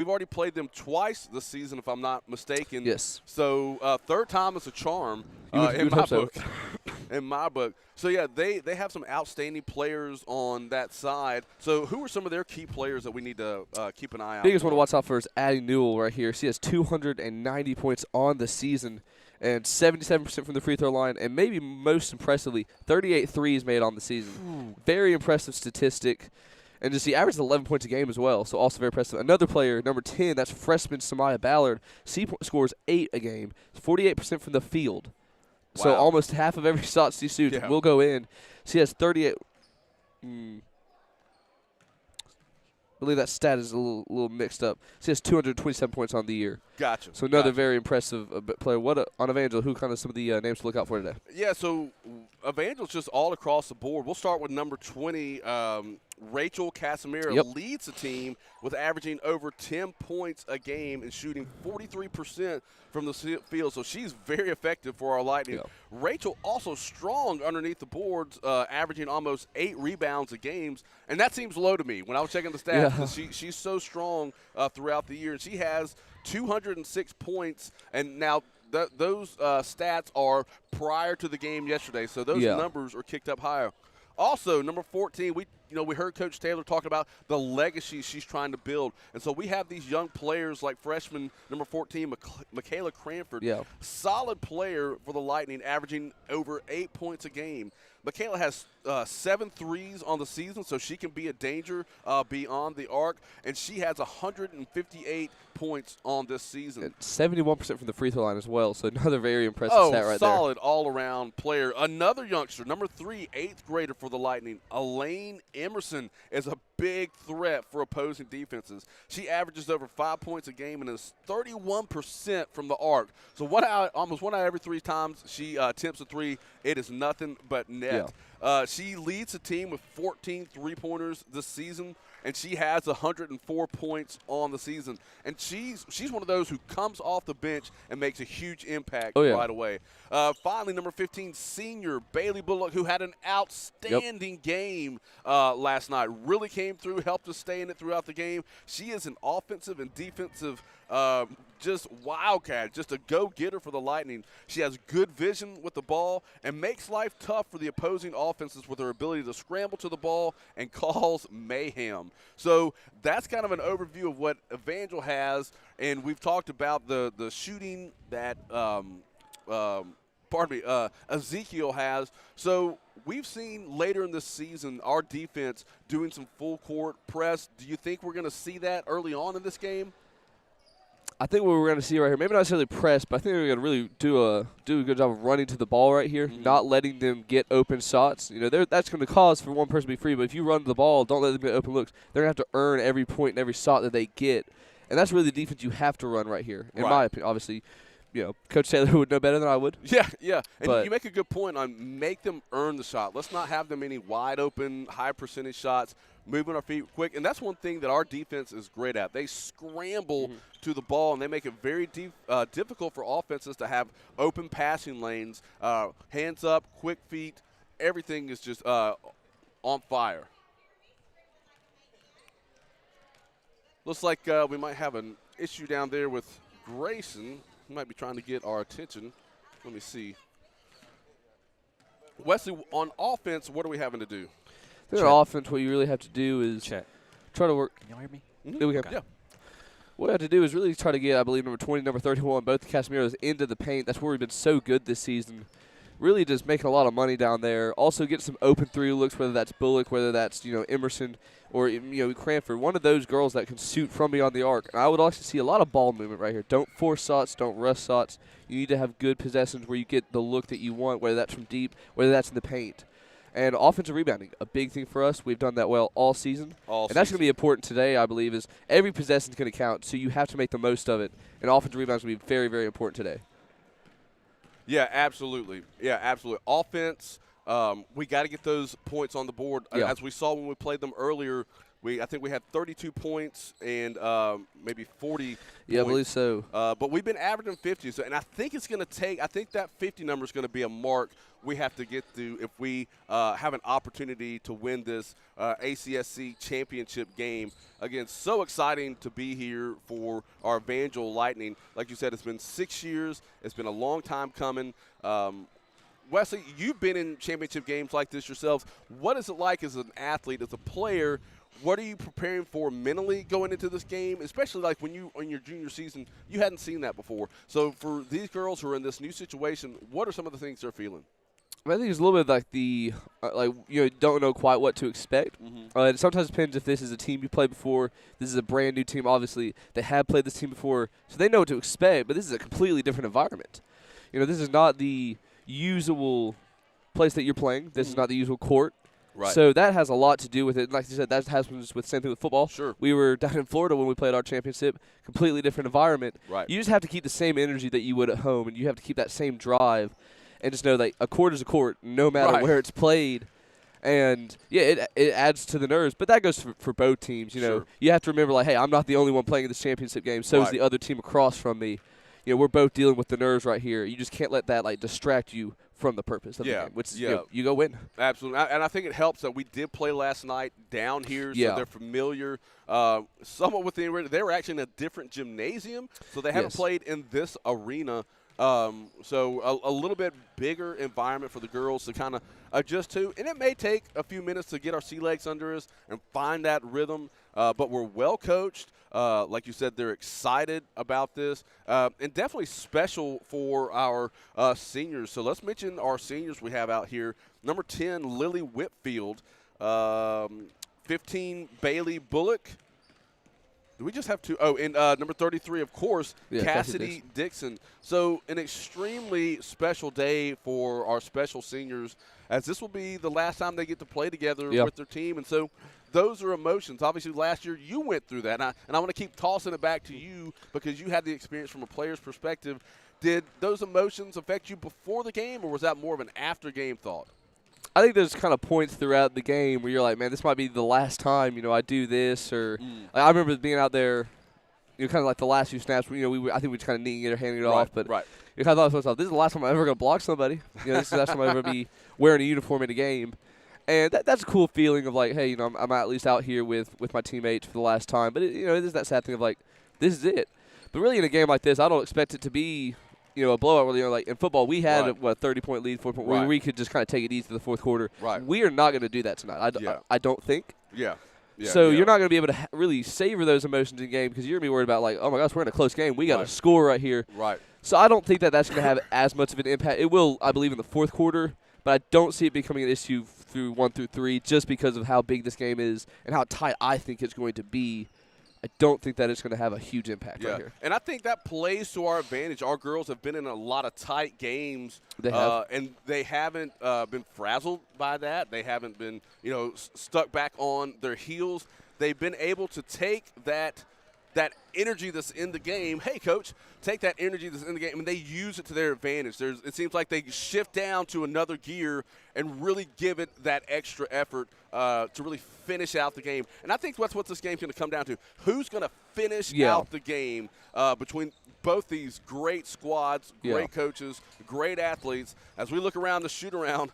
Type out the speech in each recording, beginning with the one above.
We've already played them twice this season, if I'm not mistaken. Yes. So third time is a charm You would in my hope so. book. In my book. So, yeah, they have some outstanding players on that side. So who are some of their key players that we need to keep an eye out Biggest for? one to watch out for is Addie Newell right here. She has 290 points on the season and 77% from the free throw line, and maybe most impressively, 38 threes made on the season. Very impressive statistic. And just he averaged 11 points a game as well, so also very impressive. Another player, number 10, that's freshman Samaya Ballard. She scores 8 a game, 48% from the field. Wow. So almost half of every shot she shoots will go in. She has 38. I believe that stat is a little mixed up. She has 227 points on the year. Gotcha. So another very impressive player. On Evangel, who kind of some of the names to look out for today? Yeah, so Evangel's just all across the board. We'll start with number 20, Rachel Casimiro leads the team with averaging over 10 points a game and shooting 43% from the field. So she's very effective for our Lightning. Yep. Rachel also strong underneath the boards, averaging almost 8 rebounds a game. And that seems low to me when I was checking the stats. Yeah. She's so strong throughout the year. And she has 206 points. And now those stats are prior to the game yesterday. So those numbers are kicked up higher. Also, number 14, we heard Coach Taylor talking about the legacy she's trying to build. And so we have these young players like freshman number 14, Michaela Cranford. Yeah. Solid player for the Lightning, averaging over 8 points a game. Michaela has 7 threes on the season, so she can be a danger beyond the arc. And she has 158 points on this season. And 71% from the free throw line as well, so another very impressive stat right solid all-around player. Another youngster, number 3, 8th grader for the Lightning, Elaine Emerson, is a big threat for opposing defenses. She averages over 5 points a game and is 31% from the arc. So almost one out of every 3 times she attempts a 3, it is nothing but net. Yeah. She leads the team with 14 three-pointers this season, and she has 104 points on the season. And she's one of those who comes off the bench and makes a huge impact right away. Finally, number 15, senior Bailey Bullock, who had an outstanding game last night. Really came through, helped us stay in it throughout the game. She is an offensive and defensive just wildcat, just a go-getter for the Lightning. She has good vision with the ball and makes life tough for the opposing offenses with her ability to scramble to the ball and cause mayhem. So that's kind of an overview of what Evangel has, and we've talked about the shooting that Ezekiel has. So we've seen later in this season our defense doing some full-court press. Do you think we're going to see that early on in this game? I think what we're going to see right here, maybe not necessarily press, but I think we're going to really do a good job of running to the ball right here, not letting them get open shots. That's going to cause for one person to be free, but if you run to the ball, don't let them get open looks, they're going to have to earn every point and every shot that they get. And that's really the defense you have to run right here, in my opinion. Obviously, Coach Taylor would know better than I would. Yeah. And you make a good point on make them earn the shot. Let's not have them any wide open, high percentage shots, moving our feet quick. And that's one thing that our defense is great at. They scramble to the ball, and they make it very difficult for offenses to have open passing lanes, hands up, quick feet. Everything is just on fire. Looks like we might have an issue down there with Grayson. He might be trying to get our attention. Let me see. Wesley, on offense, what are we having to do? On offense, what you really have to do is try to work. Can y'all hear me? Yeah, we can. Yeah. What we have to do is really try to get, I believe, number 20, number 31, both the Casimiros into the paint. That's where we've been so good this season. Really just making a lot of money down there. Also get some open 3 looks, whether that's Bullock, whether that's, Emerson, or, Cranford. One of those girls that can shoot from beyond the arc. And I would also see a lot of ball movement right here. Don't force shots. Don't rush shots. You need to have good possessions where you get the look that you want, whether that's from deep, whether that's in the paint. And offensive rebounding, a big thing for us. We've done that well all season. And that's going to be important today, I believe, is every possession is going to count, so you have to make the most of it. And offensive rebounds will be very, very important today. Yeah, absolutely. Offense, we got to get those points on the board. As we saw when we played them earlier, I think we had 32 points and maybe 40 Yeah, I points. believe so. But we've been averaging 50. So, and I think it's going to take – I think that 50 number is going to be a mark we have to get to if we have an opportunity to win this ACSC championship game. Again, so exciting to be here for our Evangel Lightning. Like you said, it's been 6 years. It's been a long time coming. Wesley, you've been in championship games like this yourselves. What is it like as an athlete, as a player? What are you preparing for mentally going into this game, especially like when you in your junior season, you hadn't seen that before. So for these girls who are in this new situation, what are some of the things they're feeling? I think it's a little bit like don't know quite what to expect. It sometimes depends if this is a team you played before. This is a brand new team. Obviously, they have played this team before, so they know what to expect. But this is a completely different environment. This is not the usual place that you're playing. This is not the usual court. Right. So that has a lot to do with it. Like you said, that happens with same thing with football. Sure. We were down in Florida when we played our championship. Completely different environment. Right. You just have to keep the same energy that you would at home, and you have to keep that same drive, and just know that a court is a court, no matter where it's played. And yeah, it adds to the nerves, but that goes for both teams. Sure. You have to remember, like, hey, I'm not the only one playing in this championship game. So is the other team across from me. We're both dealing with the nerves right here. You just can't let that distract you from the purpose of the game, which is you go win. Absolutely, and I think it helps that we did play last night down here, so they're familiar somewhat with the arena. They were actually in a different gymnasium, so they haven't played in this arena. So a little bit bigger environment for the girls to kind of adjust to, and it may take a few minutes to get our sea legs under us and find that rhythm, but we're well coached. Like you said, they're excited about this, and definitely special for our seniors. So let's mention our seniors we have out here. Number 10, Lily Whitfield. 15, Bailey Bullock. Do we just have two? Oh, and number 33, of course, Cassidy Dixon. So an extremely special day for our special seniors, as this will be the last time they get to play together with their team. And so those are emotions. Obviously, last year you went through that, and I want to keep tossing it back to you because you had the experience from a player's perspective. Did those emotions affect you before the game, or was that more of an after-game thought? I think there's kind of points throughout the game where you're like, man, this might be the last time, I do this. Or I remember being out there, kind of like the last few snaps where, I think we were just kind of kneeing it or handing it off. But you kind of thought to myself, this is the last time I'm ever going to block somebody. This is the last time I'm ever be wearing a uniform in a game. And that's a cool feeling of like, hey, I'm at least out here with my teammates for the last time. But, it is that sad thing of like, this is it. But really in a game like this, I don't expect it to be – a blowout where, like in football, we had a 30-point lead, 4-point where we could just kind of take it easy to the fourth quarter. Right. We are not going to do that tonight. I don't think. Yeah. So you're not going to be able to really savor those emotions in game because you're going to be worried about, like, oh, my gosh, we're in a close game. We got a score right here. Right. So I don't think that's going to have as much of an impact. It will, I believe, in the fourth quarter, but I don't see it becoming an issue through 1 through 3 just because of how big this game is and how tight I think it's going to be. I don't think that it's going to have a huge impact right here. And I think that plays to our advantage. Our girls have been in a lot of tight games. They have. And they haven't been frazzled by that. They haven't been, stuck back on their heels. They've been able to take that energy that's in the game. Hey, Coach, take that energy that's in the game, and they use it to their advantage. It seems like they shift down to another gear and really give it that extra effort to really finish out the game. And I think that's what this game's going to come down to. Who's going to finish out the game between both these great squads, great coaches, great athletes. As we look around the shoot-around,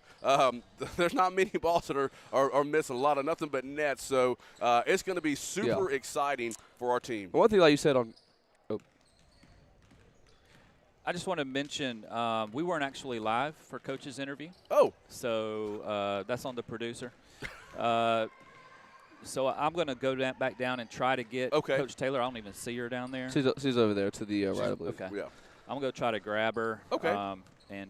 there's not many balls that are missing, a lot of nothing but nets. So it's going to be super exciting for our team. One thing like you said on I just want to mention we weren't actually live for Coach's interview. Oh. So that's on the producer. So I'm going to go back down and try to get Coach Taylor. I don't even see her down there. She's over there to the right, I believe. Okay. Yeah. I'm going to try to grab her. Okay.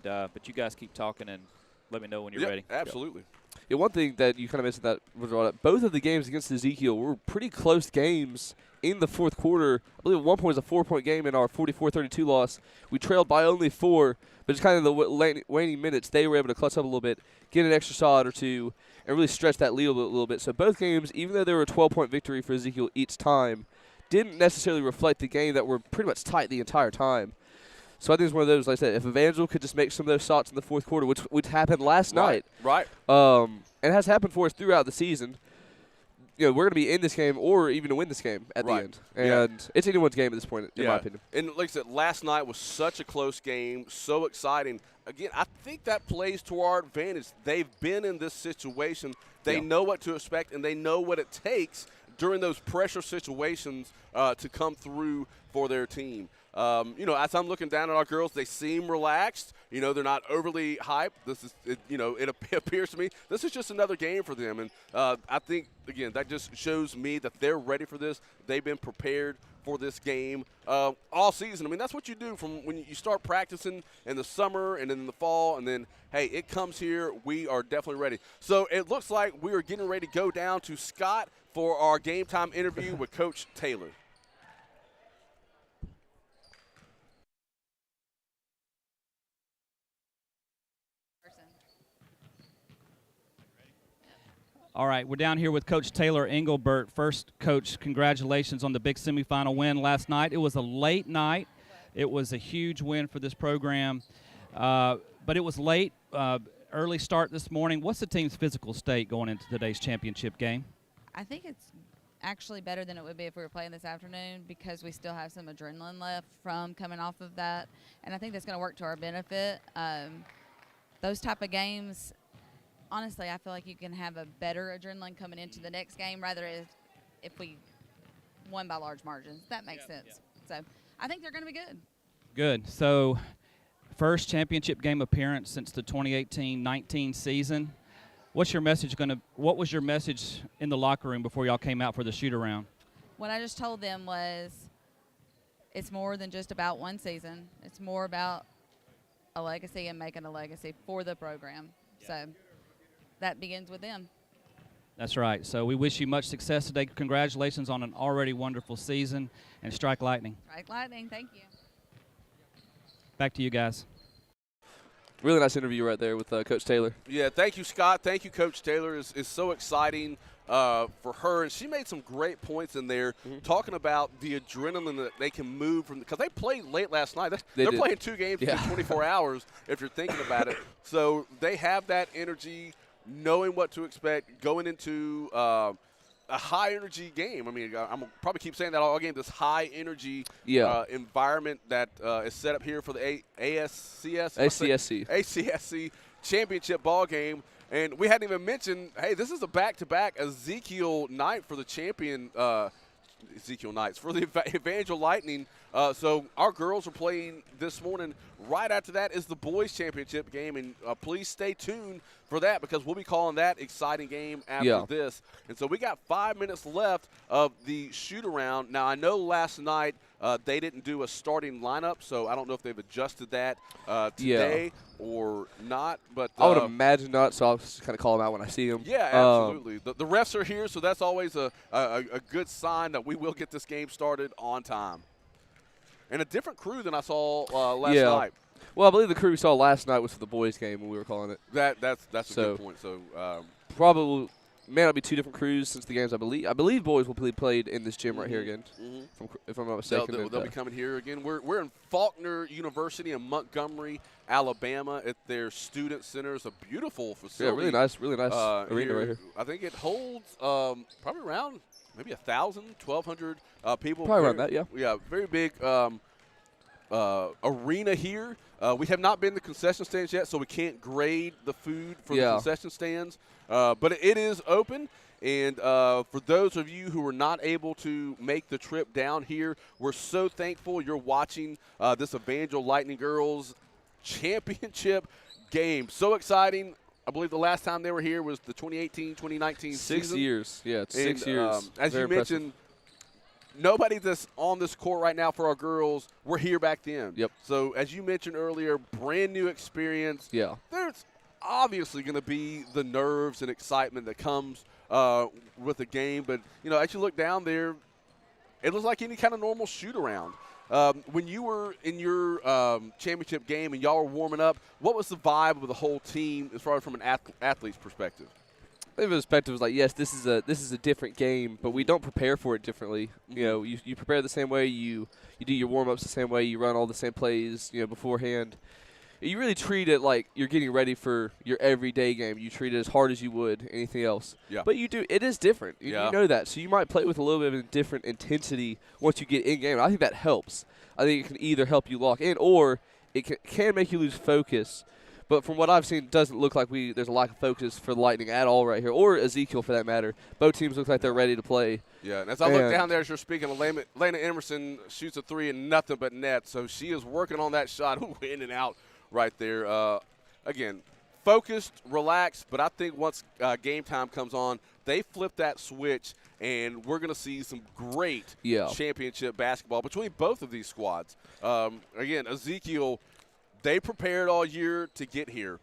But you guys keep talking and let me know when you're ready. Absolutely. Yeah, one thing that you kind of mentioned that was brought up, both of the games against Ezekiel were pretty close games in the fourth quarter. I believe at one point it was a 4-point game in our 44-32 loss. We trailed by only 4, but just kind of the waning minutes, they were able to clutch up a little bit, get an extra shot or two, and really stretch that lead a little bit. So both games, even though they were a 12-point victory for Ezekiel each time, didn't necessarily reflect the game that were pretty much tight the entire time. So I think it's one of those, like I said, if Evangel could just make some of those shots in the fourth quarter, which happened last night. Right. And has happened for us throughout the season, we're going to be in this game or even to win this game at the end. And it's anyone's game at this point, in my opinion. And like I said, last night was such a close game, so exciting. Again, I think that plays to our advantage. They've been in this situation. They know what to expect, and they know what it takes during those pressure situations to come through for their team. As I'm looking down at our girls, they seem relaxed. They're not overly hyped. It appears to me this is just another game for them. And I think, again, that just shows me that they're ready for this. They've been prepared for this game all season. I mean, that's what you do from when you start practicing in the summer and in the fall, and then, hey, it comes here. We are definitely ready. So it looks like we are getting ready to go down to Scott for our game time interview with Coach Taylor. All right, we're down here with Coach Taylor Engelbert. First, Coach, congratulations on the big semifinal win last night. It was a late night. It was a huge win for this program, but it was late, early start this morning. What's the team's physical state going into today's championship game? I think it's actually better than it would be if we were playing this afternoon because we still have some adrenaline left from coming off of that, and I think that's going to work to our benefit. Those type of games, honestly, I feel like you can have a better adrenaline coming into the next game rather if we won by large margins. That makes sense. So I think they're going to be good. Good. So first championship game appearance since the 2018-19 season. What was your message in the locker room before y'all came out for the shoot-around? What I just told them was it's more than just about one season. It's more about a legacy and making a legacy for the program. So that begins with them. That's right. So we wish you much success today. Congratulations on an already wonderful season, and strike lightning. Strike lightning. Thank you. Back to you guys. Really nice interview right there with Coach Taylor. Yeah, thank you, Scott. Thank you, Coach Taylor. It's so exciting for her. And she made some great points in there talking about the adrenaline that they can move from – because they played late last night. They're playing 2 games in 24 hours if you're thinking about it. So they have that energy, knowing what to expect, going into a high-energy game. I mean, I'm probably keep saying that all game, this high-energy environment that is set up here for the ACSC championship ball game. And we hadn't even mentioned, hey, this is a back-to-back Ezekiel night for the champion Ezekiel Knights for the Evangel Lightning. So our girls are playing this morning. Right after that is the boys championship game, and please stay tuned for that because we'll be calling that exciting game after this. And so we got 5 minutes left of the shoot-around. Now, I know last night they didn't do a starting lineup, so I don't know if they've adjusted that today or not. But I would imagine not, so I'll just kind of call them out when I see them. Yeah, absolutely. The refs are here, so that's always a good sign that we will get this game started on time. And a different crew than I saw last night. Well, I believe the crew we saw last night was for the boys' game when we were calling it. That's a good point. So probably may not be 2 different crews since the games. I believe boys will be played in this gym right here again, if I'm not mistaken. They'll be coming here again. We're in Faulkner University in Montgomery, Alabama, at their student center. It's a beautiful facility. Yeah, really nice arena right here. I think it holds probably around maybe 1,000, 1,200 people. Probably around that, yeah. Yeah, very big arena here. We have not been to concession stands yet, so we can't grade the food for the concession stands. But it is open. And for those of you who were not able to make the trip down here, we're so thankful you're watching this Evangel Lightning Girls championship game. So exciting. I believe the last time they were here was the 2018-2019 season. 6 years. Yeah, it's 6 years. As you mentioned, nobody that's on this court right now for our girls were here back then. Yep. So as you mentioned earlier, brand new experience. Yeah. There's obviously going to be the nerves and excitement that comes with the game. But, as you look down there, it looks like any kind of normal shoot-around. When you were in your championship game and y'all were warming up, what was the vibe of the whole team as far as from an athlete's perspective? The perspective was like, yes, this is a different game, but we don't prepare for it differently. You prepare the same way, you do your warm-ups the same way, you run all the same plays, beforehand. You really treat it like you're getting ready for your everyday game. You treat it as hard as you would anything else. Yeah. But you do. It is different. You Yeah. know that. So you might play with a little bit of a different intensity once you get in game. I think that helps. I think it can either help you lock in or it can make you lose focus. But from what I've seen, it doesn't look like there's a lack of focus for the Lightning at all right here, or Ezekiel for that matter. Both teams look like they're ready to play. Yeah, and as I look down there as you're speaking, Lena Emerson shoots a 3 and nothing but net, so she is working on that shot. In and out right there. Again, focused, relaxed, but I think once game time comes on, they flip that switch, and we're going to see some great championship basketball between both of these squads. Again, Ezekiel, they prepared all year to get here.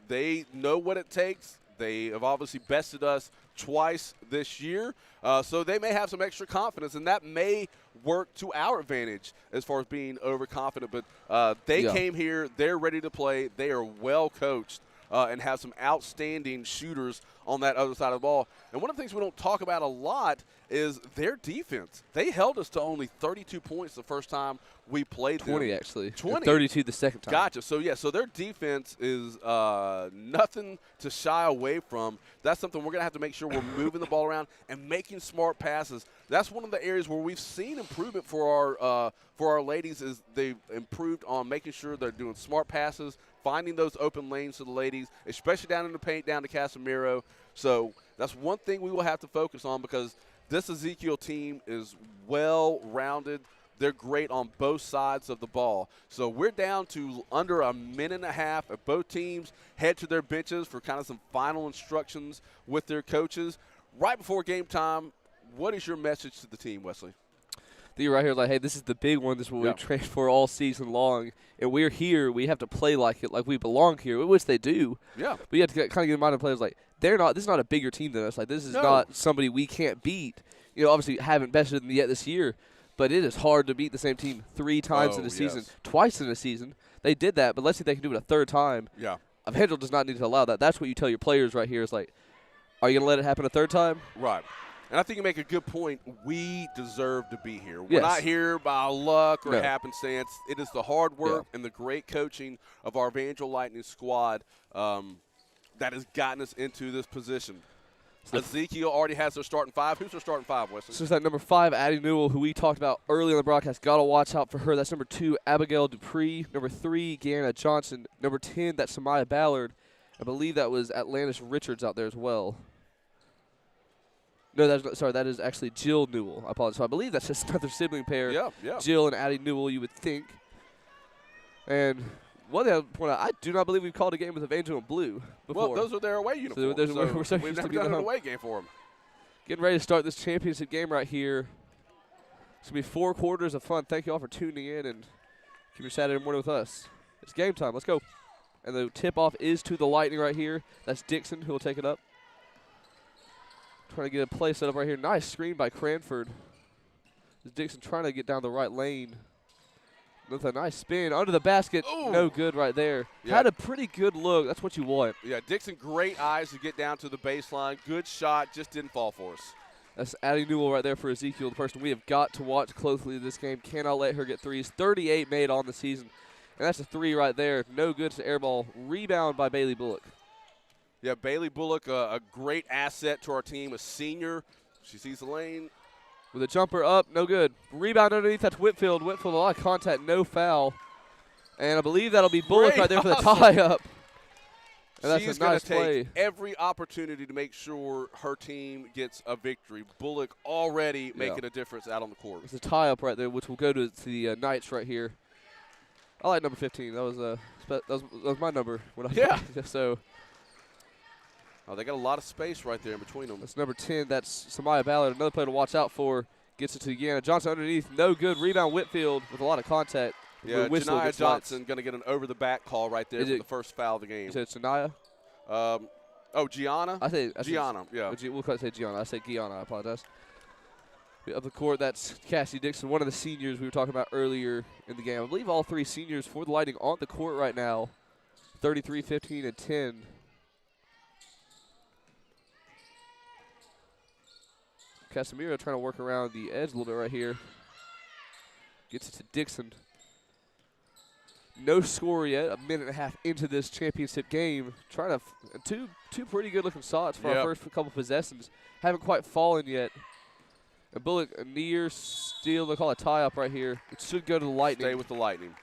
They know what it takes. They have obviously bested us twice this year, so they may have some extra confidence, and that may work to our advantage as far as being overconfident. But they came here. They're ready to play. They are well coached and have some outstanding shooters on that other side of the ball. And one of the things we don't talk about a lot is their defense. They held us to only 32 points the first time we played 20 them. actually. 20. 32 the second time. Gotcha. So, so their defense is nothing to shy away from. That's something we're going to have to make sure we're moving the ball around and making smart passes. That's one of the areas where we've seen improvement for our ladies is they've improved on making sure they're doing smart passes, finding those open lanes to the ladies, especially down in the paint, down to Casemiro. So that's one thing we will have to focus on because this Ezekiel team is well-rounded. They're great on both sides of the ball. So we're down to under a minute and a half. If both teams head to their benches for kind of some final instructions with their coaches. Right before game time, what is your message to the team, Wesley? You're right here like, hey, this is the big one. This is what we've trained for all season long. And we're here. We have to play like we belong here, which they do. Yeah. But you have to kind of get in mind of players like, this is not a bigger team than us. Like, this is not somebody we can't beat. You know, obviously haven't bested them yet this year. But it is hard to beat the same team 3 times in a season, twice in a season. They did that, but let's see if they can do it a third time. Yeah. Evangel does not need to allow that. That's what you tell your players right here is like, are you going to let it happen a third time? Right. And I think you make a good point. We deserve to be here. We're not here by luck or happenstance. It is the hard work and the great coaching of our Evangel Lightning squad that has gotten us into this position. Ezekiel already has their starting 5. Who's their starting 5, Wesley? So it's that number 5, Addie Newell, who we talked about early on the broadcast. Got to watch out for her. That's number 2, Abigail Dupree. Number 3, Gianna Johnson. Number 10, that's Samaya Ballard. I believe that was Atlantis Richards out there as well. No, that is actually Jill Newell. I apologize. So I believe that's just another sibling pair. Yeah. Jill and Addie Newell, you would think. And one thing I would point out, I do not believe we've called a game with Evangel in blue before. Well, those are their away uniforms. So we've never done an away game for them. Getting ready to start this championship game right here. It's going to be 4 quarters of fun. Thank you all for tuning in and keep your Saturday morning with us. It's game time. Let's go. And the tip-off is to the Lightning right here. That's Dixon who will take it up. Trying to get a play set up right here. Nice screen by Cranford. Dixon trying to get down the right lane. With a nice spin under the basket. Ooh. No good right there. Had a pretty good look. That's what you want. Yeah, Dixon, great eyes to get down to the baseline. Good shot, just didn't fall for us. That's Addie Newell right there for Ezekiel, the person we have got to watch closely this game. Cannot let her get threes. 38 made on the season. And that's a 3 right there. No good to air ball. Rebound by Bailey Bullock. Yeah, Bailey Bullock, a great asset to our team, a senior. She sees the lane. With a jumper up, no good. Rebound underneath, that's Whitfield. Whitfield, a lot of contact, no foul. And I believe that'll be Bullock right there for the tie-up. And that's She's a nice going to play. take every opportunity to make sure her team gets a victory. Bullock already making a difference out on the court. It's a tie-up right there, which will go to the Knights right here. I like number 15. That was my number. When So. Oh, they got a lot of space right there in between them. That's number 10. That's Samaya Ballard. Another player to watch out for. Gets it to Gianna Johnson underneath. No good. Rebound Whitfield with a lot of contact. Yeah, Janiyah Johnson going to get an over-the-back call right there for the first foul of the game. You said Sanaya? Gianna? I say Gianna, yeah. We'll say Gianna. I said Gianna. I apologize. Up the court, that's Cassie Dixon, one of the seniors we were talking about earlier in the game. I believe all 3 seniors for the Lightning on the court right now. 33, 15, and 10. Casemiro trying to work around the edge a little bit right here. Gets it to Dixon. No score yet. A minute and a half into this championship game. Trying to two pretty good looking shots for our first couple possessions. Haven't quite fallen yet. And Bullock a near steal. They call a tie up right here. It should go to the Lightning. Stay with the Lightning.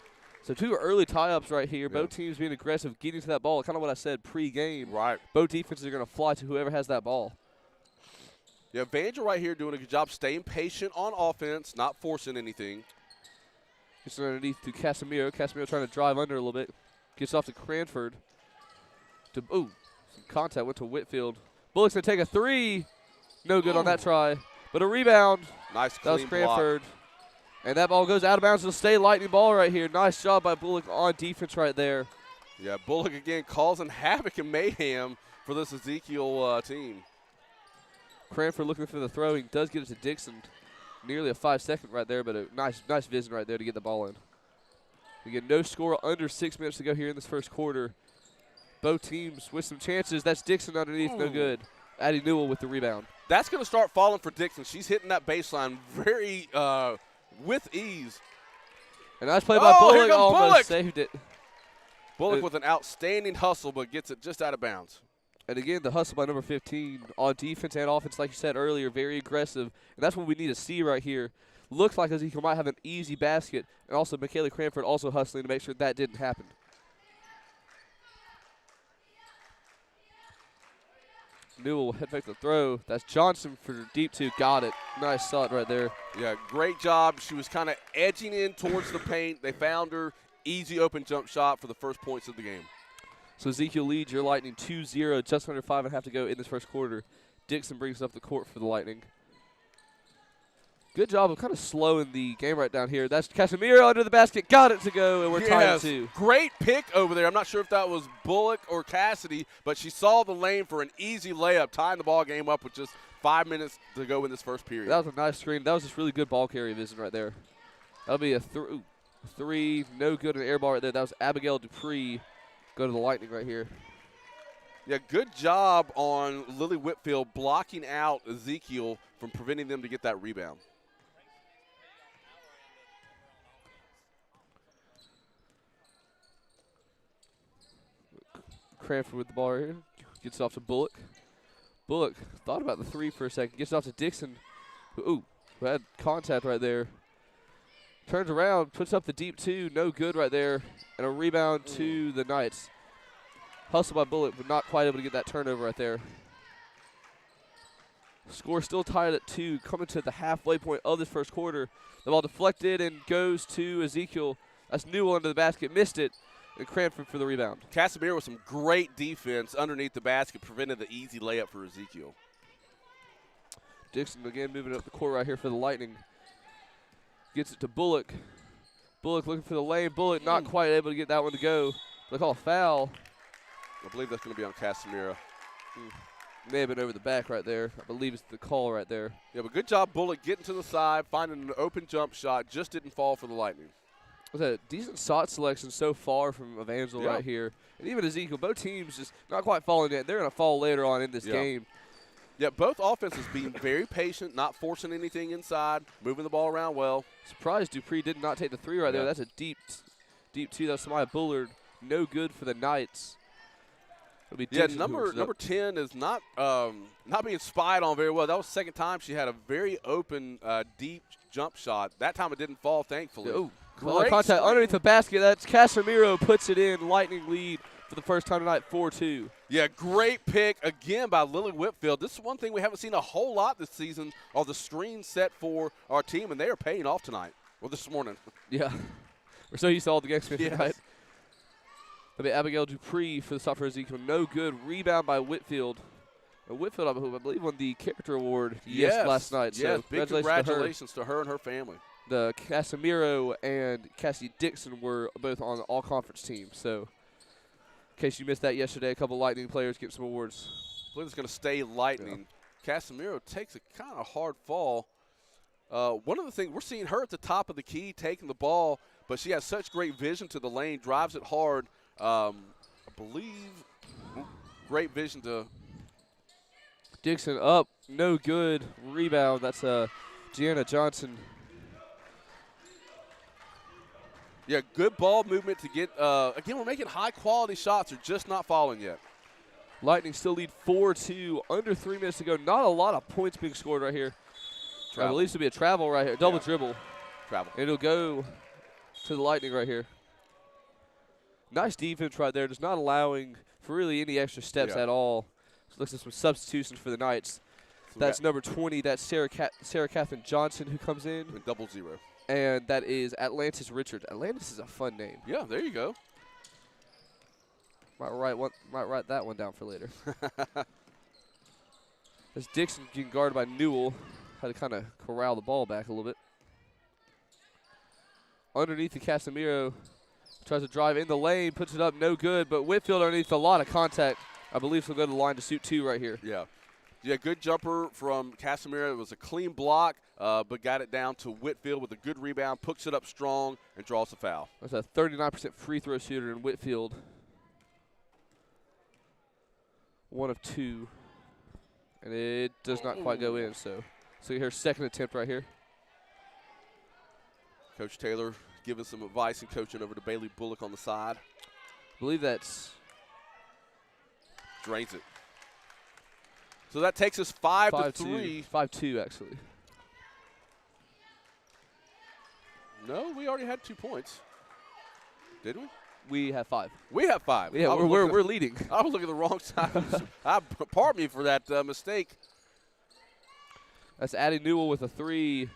So 2 early tie-ups right here. Both teams being aggressive, getting to that ball. Kind of what I said pre-game. Right. Both defenses are going to fly to whoever has that ball. Yeah, Vangel right here doing a good job staying patient on offense, not forcing anything. Gets it underneath to Casemiro. Casemiro trying to drive under a little bit. Gets off to Cranford. Some contact went to Whitfield. Bullock's going to take a 3. No good on that try. But a rebound. Nice That was clean Cranford. block. And that ball goes out of bounds. It'll stay Lightning ball right here. Nice job by Bullock on defense right there. Yeah, Bullock again causing havoc and mayhem for this Ezekiel team. Cranford looking for the throw. He does get it to Dixon. Nearly a 5-second right there, but a nice vision right there to get the ball in. Again, no score, under 6 minutes to go here in this first quarter. Both teams with some chances. That's Dixon underneath, no good. Addie Newell with the rebound. That's going to start falling for Dixon. She's hitting that baseline very with ease. And nice play by Bullock. Almost Bullock. Saved it. Bullock with an outstanding hustle, but gets it just out of bounds. And again, the hustle by number 15 on defense and offense, like you said earlier, very aggressive. And that's what we need to see right here. Looks like Ezekiel might have an easy basket. And also Michaela Cranford also hustling to make sure that didn't happen. Newell head fake the throw. That's Johnson for deep 2. Got it. Nice shot right there. Yeah, great job. She was kind of edging in towards the paint. They found her. Easy open jump shot for the first points of the game. So Ezekiel leads your Lightning 2-0. Just under 5.5 to go in this first quarter. Dixon brings up the court for the Lightning. Good job of kind of slowing the game right down here. That's Casemiro under the basket. Got it to go, and we're tied at 2. Great pick over there. I'm not sure if that was Bullock or Cassidy, but she saw the lane for an easy layup, tying the ball game up with just 5 minutes to go in this first period. That was a nice screen. That was just really good ball carry vision right there. That'll be a 3. No good, an air ball right there. That was Abigail Dupree. Go to the Lightning right here. Yeah, good job on Lily Whitfield blocking out Ezekiel from preventing them to get that rebound. Cranford with the ball right here. Gets it off to Bullock. Bullock thought about the 3 for a second. Gets it off to Dixon, who had contact right there. Turns around, puts up the deep 2. No good right there. And a rebound to the Knights. Hustle by Bullock, but not quite able to get that turnover right there. Score still tied at 2. Coming to the halfway point of this first quarter. The ball deflected and goes to Ezekiel. That's Newell under the basket. Missed it. And Cranford for the rebound. Casemiro with some great defense underneath the basket, prevented the easy layup for Ezekiel. Dixon again moving up the court right here for the Lightning. Gets it to Bullock. Bullock looking for the lane. Bullock not quite able to get that one to go. They call a foul. I believe that's going to be on Casemiro. May have been over the back right there. I believe it's the call right there. Yeah, but good job, Bullock, getting to the side, finding an open jump shot. Just didn't fall for the Lightning. Was a decent shot selection so far from Evangel right here. And even Ezekiel, both teams just not quite falling yet. They're going to fall later on in this game. Yeah, both offenses being very patient, not forcing anything inside, moving the ball around well. Surprised Dupree did not take the 3 right there. That's a deep 2. That's Samaya Bullard. No good for the Knights. Number 10 is not being spied on very well. That was the second time she had a very open, deep jump shot. That time it didn't fall, thankfully. Oh, great contact underneath the basket. That's Casemiro puts it in. Lightning lead for the first time tonight, 4-2. Yeah, great pick again by Lily Whitfield. This is one thing we haven't seen a whole lot this season, are the screens set for our team, and they are paying off tonight, or this morning. Yeah, we're so used to all the games Yes. tonight. That'll be Abigail Dupree for the stop for Ezekiel. No good. Rebound by Whitfield. Whitfield, I believe, won the character award last night. Yes, So big congratulations to her and her family. The Casemiro and Cassie Dixon were both on the all-conference team. So, in case you missed that yesterday, a couple Lightning players get some awards. I believe it's going to stay Lightning. Yeah. Casemiro takes a kind of hard fall. One of the things, we're seeing her at the top of the key taking the ball, but she has such great vision to the lane, drives it hard. I believe great vision to Dixon up, no good. Rebound, that's Gianna Johnson. Yeah, good ball movement to get, again, we're making high-quality shots. They're just not falling yet. Lightning still lead 4-2. Under 3 minutes to go. Not a lot of points being scored right here. I believe this will be a travel right here. Double dribble. Travel. It'll go to the Lightning right here. Nice defense right there. Just not allowing for really any extra steps at all. So looks like some substitutions for the Knights. So that's number 20. That's Sarah Catherine Johnson who comes in. And 0-0. And that is Atlantis Richards. Atlantis is a fun name. Yeah, there you go. Might write that one down for later. As Dixon getting guarded by Newell. Had to kind of corral the ball back a little bit. Underneath the Casemiro. Tries to drive in the lane, puts it up, no good. But Whitfield underneath a lot of contact. I believe he'll go to the line to shoot 2 right here. Yeah. Yeah, good jumper from Casemiro. It was a clean block, but got it down to Whitfield with a good rebound, puts it up strong, and draws the foul. That's a 39% free throw shooter in Whitfield. 1 of 2. And it does not quite go in, so here's second attempt right here. Coach Taylor giving some advice and coaching over to Bailey Bullock on the side. I believe that's drains it. So that takes us 5-3. 5-2 actually. No, we already had 2 points. Did we? We have 5. We have 5. Yeah, we're leading. I was looking at the wrong side. Pardon me for that mistake. That's Addie Newell with a 3.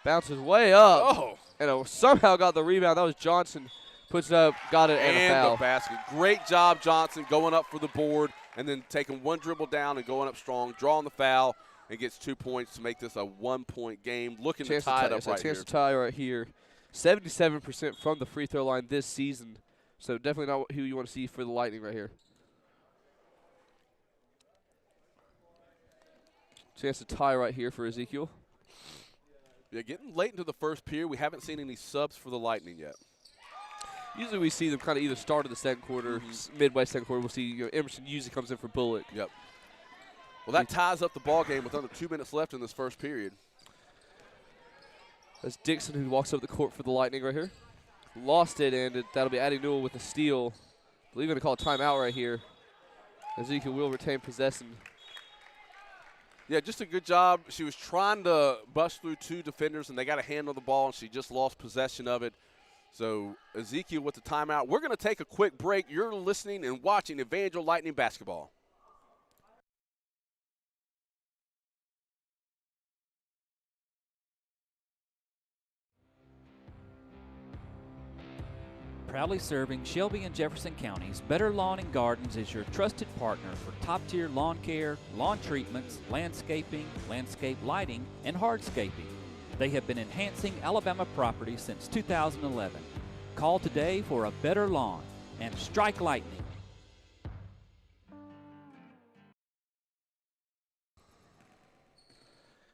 Bounces way up. Oh. And somehow got the rebound. That was Johnson. Puts it up, got it, and a foul. The basket. Great job, Johnson, going up for the board and then taking 1 dribble down and going up strong, drawing the foul, and gets 2 points to make this a 1-point game. Looking to tie it up right here. Chance to tie right here. 77% from the free throw line this season. So definitely not who you want to see for the Lightning right here. Chance to tie right here for Ezekiel. Yeah, getting late into the first period. We haven't seen any subs for the Lightning yet. Usually we see them kind of either start of the second quarter, midway second quarter. We'll see Emerson usually comes in for Bullock. Yep. Well, that ties up the ball game with under 2 minutes left in this first period. That's Dixon who walks up the court for the Lightning right here. Lost it, and that'll be Addie Newell with a steal. I believe going to call a timeout right here. Ezekiel will retain possession. Yeah, just a good job. She was trying to bust through 2 defenders, and they got a hand on the ball, and she just lost possession of it. So Ezekiel with the timeout. We're going to take a quick break. You're listening and watching Evangel Lightning Basketball. Proudly serving Shelby and Jefferson counties, Better Lawn and Gardens is your trusted partner for top-tier lawn care, lawn treatments, landscaping, landscape lighting, and hardscaping. They have been enhancing Alabama property since 2011. Call today for a better lawn and strike lightning.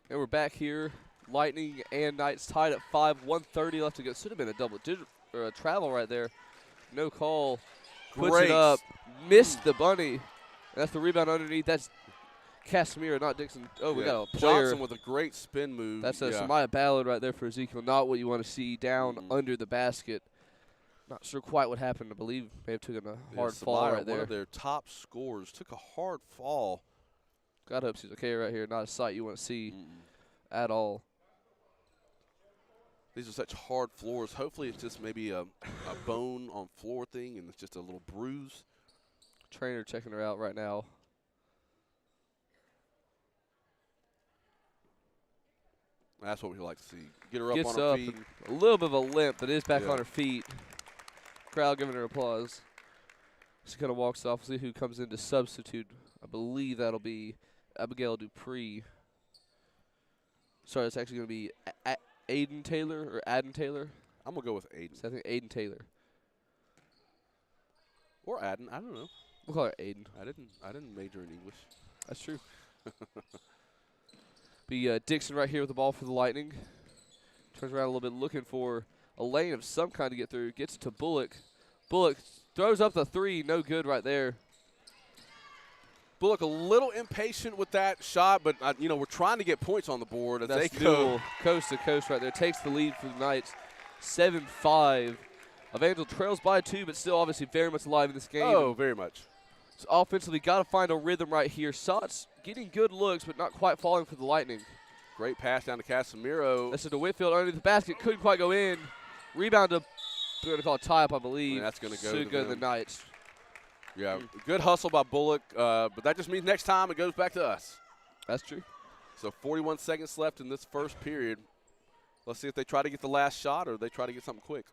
And we're back here. Lightning and Knights tied at 5. 1:30 left to go. Should have been a double digit or a travel right there. No call. Puts it up. Missed the bunny. And that's the rebound underneath. That's Casemiro, not Dixon. Oh, we got a player. Johnson with a great spin move. That's a Samaya Ballard right there for Ezekiel. Not what you want to see down under the basket. Not sure quite what happened. I believe may have taken a hard fall right there. One of their top scorers took a hard fall. God hope she's okay right here. Not a sight you want to see at all. These are such hard floors. Hopefully it's just maybe a bone on floor thing and it's just a little bruise. Trainer checking her out right now. That's what we like to see. Get her up on her feet. A little bit of a limp, but is back on her feet. Crowd giving her applause. She kind of walks off. See who comes in to substitute. I believe that'll be Abigail Dupree. Sorry, it's actually going to be Aiden Taylor or Adden Taylor. I'm going to go with Aiden. So I think Aiden Taylor. Or Adden. I don't know. We'll call her Aiden. I didn't major in English. That's true. Be Dixon right here with the ball for the Lightning. Turns around a little bit looking for a lane of some kind to get through. Gets it to Bullock. Bullock throws up the 3. No good right there. Bullock a little impatient with that shot, but, we're trying to get points on the board as That's they go. Coast to coast right there. Takes the lead for the Knights. 7-5. Evangel trails by 2, but still obviously very much alive in this game. Oh, very much. So offensively, got to find a rhythm right here. Sots getting good looks, but not quite falling for the Lightning. Great pass down to Casemiro. This is to Whitfield underneath the basket. Couldn't quite go in. Rebound to, they're going to call a tie-up, I believe. And that's going to go Should go to the Knights. Yeah, good hustle by Bullock, but that just means next time it goes back to us. That's true. So 41 seconds left in this first period. Let's see if they try to get the last shot or they try to get something quick.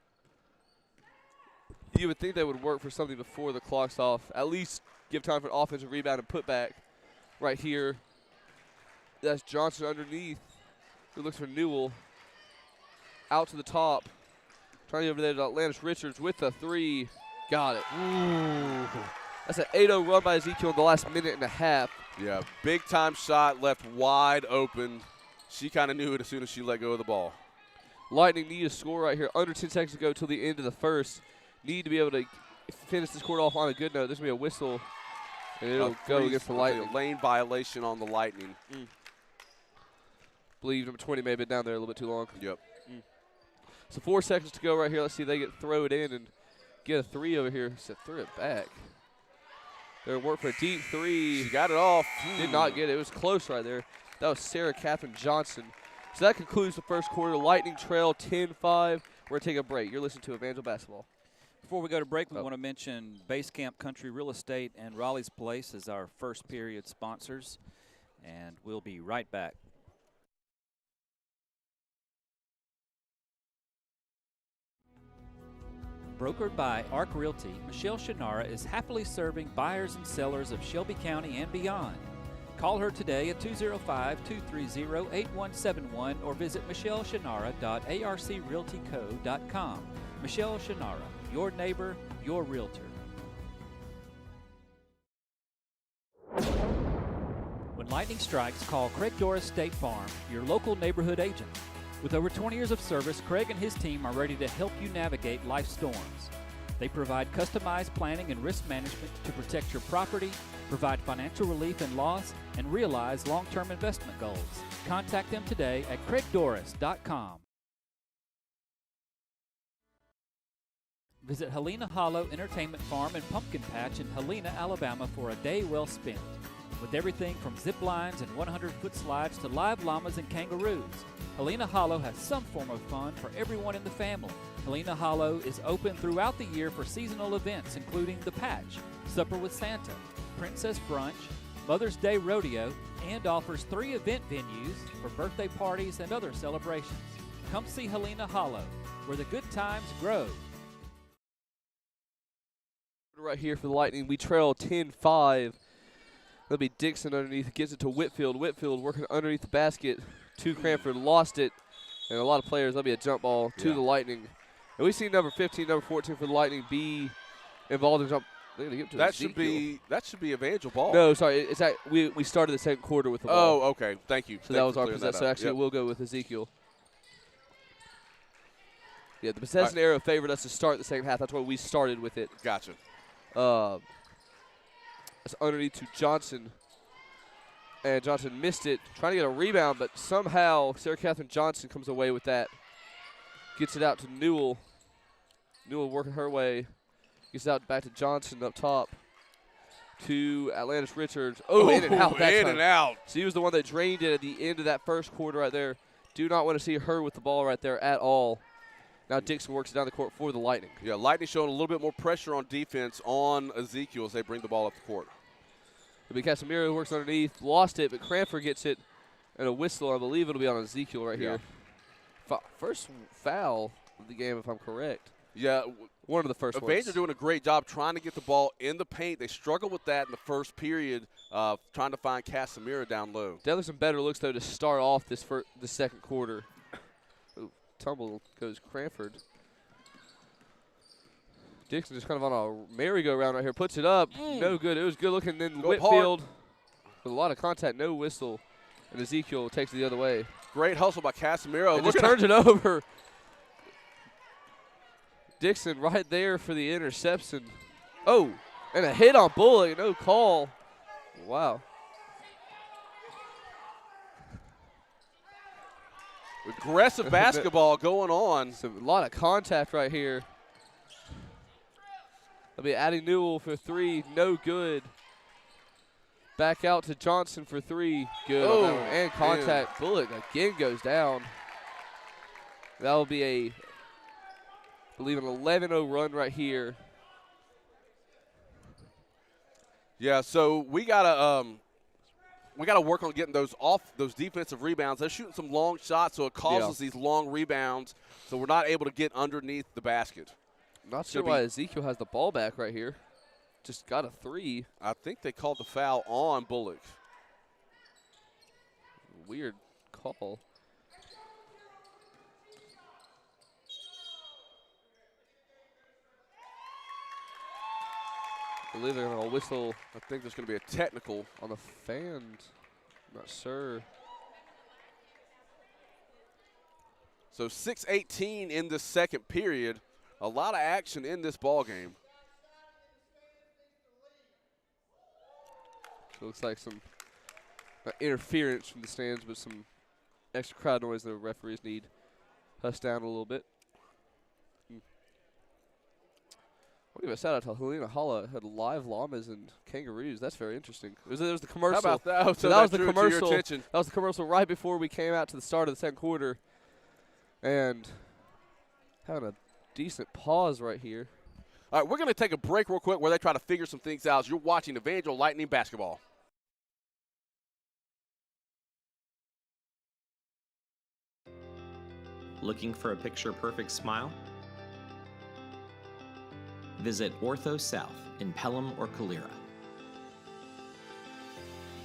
You would think they would work for something before the clock's off. At least give time for an offensive rebound and put back right here. That's Johnson underneath. Who looks for Newell. Out to the top. Trying to get over there to Atlantis Richards with a 3. Got it. Ooh. That's an 8-0 run by Ezekiel in the last minute and a half. Yeah, big time shot left wide open. She kind of knew it as soon as she let go of the ball. Lightning need a score right here. Under 10 seconds to go till the end of the first. Need to be able to finish this quarter off on a good note. This will be a whistle, and it'll go against the Lightning. A lane violation on the Lightning. Believe number 20 may have been down there a little bit too long. Yep. So 4 seconds to go right here. Let's see if they get throw it in and get a 3 over here. So threw it back. They're going to work for a deep 3. She got it off. Did not get it. It was close right there. That was Sarah Catherine Johnson. So that concludes the first quarter. Lightning trail 10-5. We're going to take a break. You're listening to Evangel Basketball. Before we go to break, we want to mention Basecamp Country Real Estate and Raleigh's Place as our first period sponsors, and we'll be right back. Brokered by Arc Realty, Michelle Shannara is happily serving buyers and sellers of Shelby County and beyond. Call her today at 205-230-8171 or visit michelleshannara.arcrealtyco.com. Michelle Shannara, your neighbor, your realtor. When lightning strikes, call Craig Doris State Farm, your local neighborhood agent. With over 20 years of service, Craig and his team are ready to help you navigate life's storms. They provide customized planning and risk management to protect your property, provide financial relief in loss, and realize long-term investment goals. Contact them today at craigdoris.com. Visit Helena Hollow Entertainment Farm and Pumpkin Patch in Helena, Alabama for a day well spent. With everything from zip lines and 100-foot slides to live llamas and kangaroos, Helena Hollow has some form of fun for everyone in the family. Helena Hollow is open throughout the year for seasonal events including The Patch, Supper with Santa, Princess Brunch, Mother's Day Rodeo, and offers 3 event venues for birthday parties and other celebrations. Come see Helena Hollow, where the good times grow. Right here for the Lightning, we trail 10-5. That'll be Dixon underneath, gets it to Whitfield. Whitfield working underneath the basket to Cranford, lost it. And a lot of players, that'll be a jump ball to the Lightning. And we've seen number 15, number 14 for the Lightning be involved in jump. They're gonna give it to That Ezekiel. should be Evangel ball. No, sorry, it's that we started the second quarter with the ball. Oh, okay. Thank you. So that was our possession. So actually, we'll go with Ezekiel. Yeah, the possession arrow favored us to start the second half. That's why we started with it. Gotcha. That's underneath to Johnson. And Johnson missed it, trying to get a rebound, but somehow Sarah Catherine Johnson comes away with that. Gets it out to Newell. Newell working her way. Gets it out back to Johnson up top. To Atlantis Richards. Oh, in and out that in time. and out. She was the one that drained it at the end of that first quarter right there. Do not want to see her with the ball right there at all. Now Dixon works it down the court for the Lightning. Yeah, Lightning showing a little bit more pressure on defense on Ezekiel as they bring the ball up the court. It'll be Casemiro works underneath, lost it, but Cranford gets it, and a whistle. I believe it'll be on Ezekiel right here. First foul of the game, if I'm correct. Yeah. One of the first ones. Evangel doing a great job trying to get the ball in the paint. They struggled with that in the first period, trying to find Casemiro down low. Definitely some better looks, though, to start off the second quarter. Ooh, tumble goes Cranford. Dixon just kind of on a merry-go-round right here. Puts it up. No good. It was good looking. Then Whitfield with a lot of contact. No whistle. And Ezekiel takes it the other way. Great hustle by Casemiro. And just turns it over. Dixon right there for the interception. Oh, and a hit on Bullock. No call. Wow. Aggressive basketball going on. So a lot of contact right here. They'll be adding Newell for 3. No good. Back out to Johnson for 3. Good on that one. And contact. Bullock again goes down. That will be I believe an 11-0 run right here. Yeah, so we gotta work on getting those defensive rebounds. They're shooting some long shots, so it causes these long rebounds. So we're not able to get underneath the basket. Not sure why Ezekiel has the ball back right here. Just got a 3. I think they called the foul on Bullock. Weird call. I believe they're going to whistle. I think there's going to be a technical on the fans. I'm not sure. So 6:18 in the second period. A lot of action in this ball game. So it looks like some interference from the stands, but some extra crowd noise the referees need. Hush down a little bit. I'll give a shout out to Helena Holla, had live llamas and kangaroos. That's very interesting. There was the commercial. How about that? So that was the commercial. That was the commercial right before we came out to the start of the second quarter. And having a decent pause right here. All right, we're going to take a break real quick where they try to figure some things out. You're watching Evangel Lightning basketball. Looking for a picture-perfect smile? Visit Ortho South in Pelham or Calera.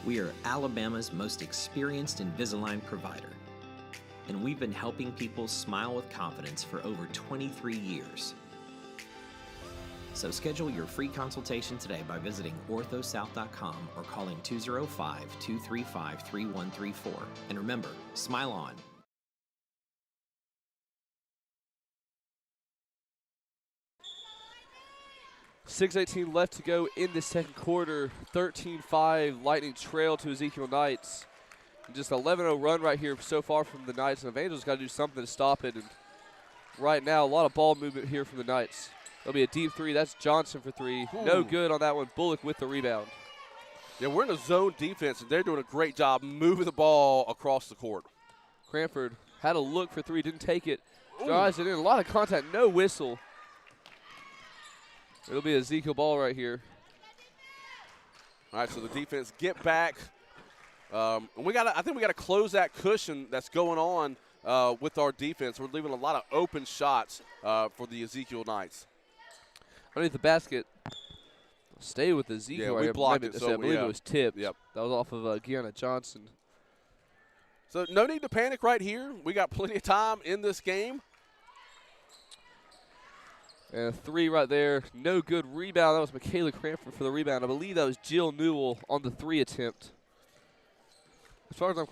We are Alabama's most experienced Invisalign provider, and we've been helping people smile with confidence for over 23 years. So schedule your free consultation today by visiting orthosouth.com or calling 205-235-3134. And remember, smile on. .6:18 left to go in the second quarter. 13-5 Lightning trail to Ezekiel Knights. And just 11-0 run right here so far from the Knights. And Evangel's got to do something to stop it. And right now, a lot of ball movement here from the Knights. There'll be a deep 3. That's Johnson for 3. Ooh. No good on that one. Bullock with the rebound. Yeah, we're in a zone defense, and they're doing a great job moving the ball across the court. Cranford had a look for 3, didn't take it. Drives it in. A lot of contact, no whistle. It'll be Ezekiel ball right here. All right, so the defense get back. And I think we got to close that cushion that's going on with our defense. We're leaving a lot of open shots for the Ezekiel Knights. Underneath the basket. Stay with Ezekiel. Yeah, we blocked it. I believe it was tipped. Yep. That was off of Gianna Johnson. So no need to panic right here. We got plenty of time in this game. And a 3 right there. No good rebound. That was Michaela Cranford for the rebound. I believe that was Jill Newell on the 3 attempt. As far as if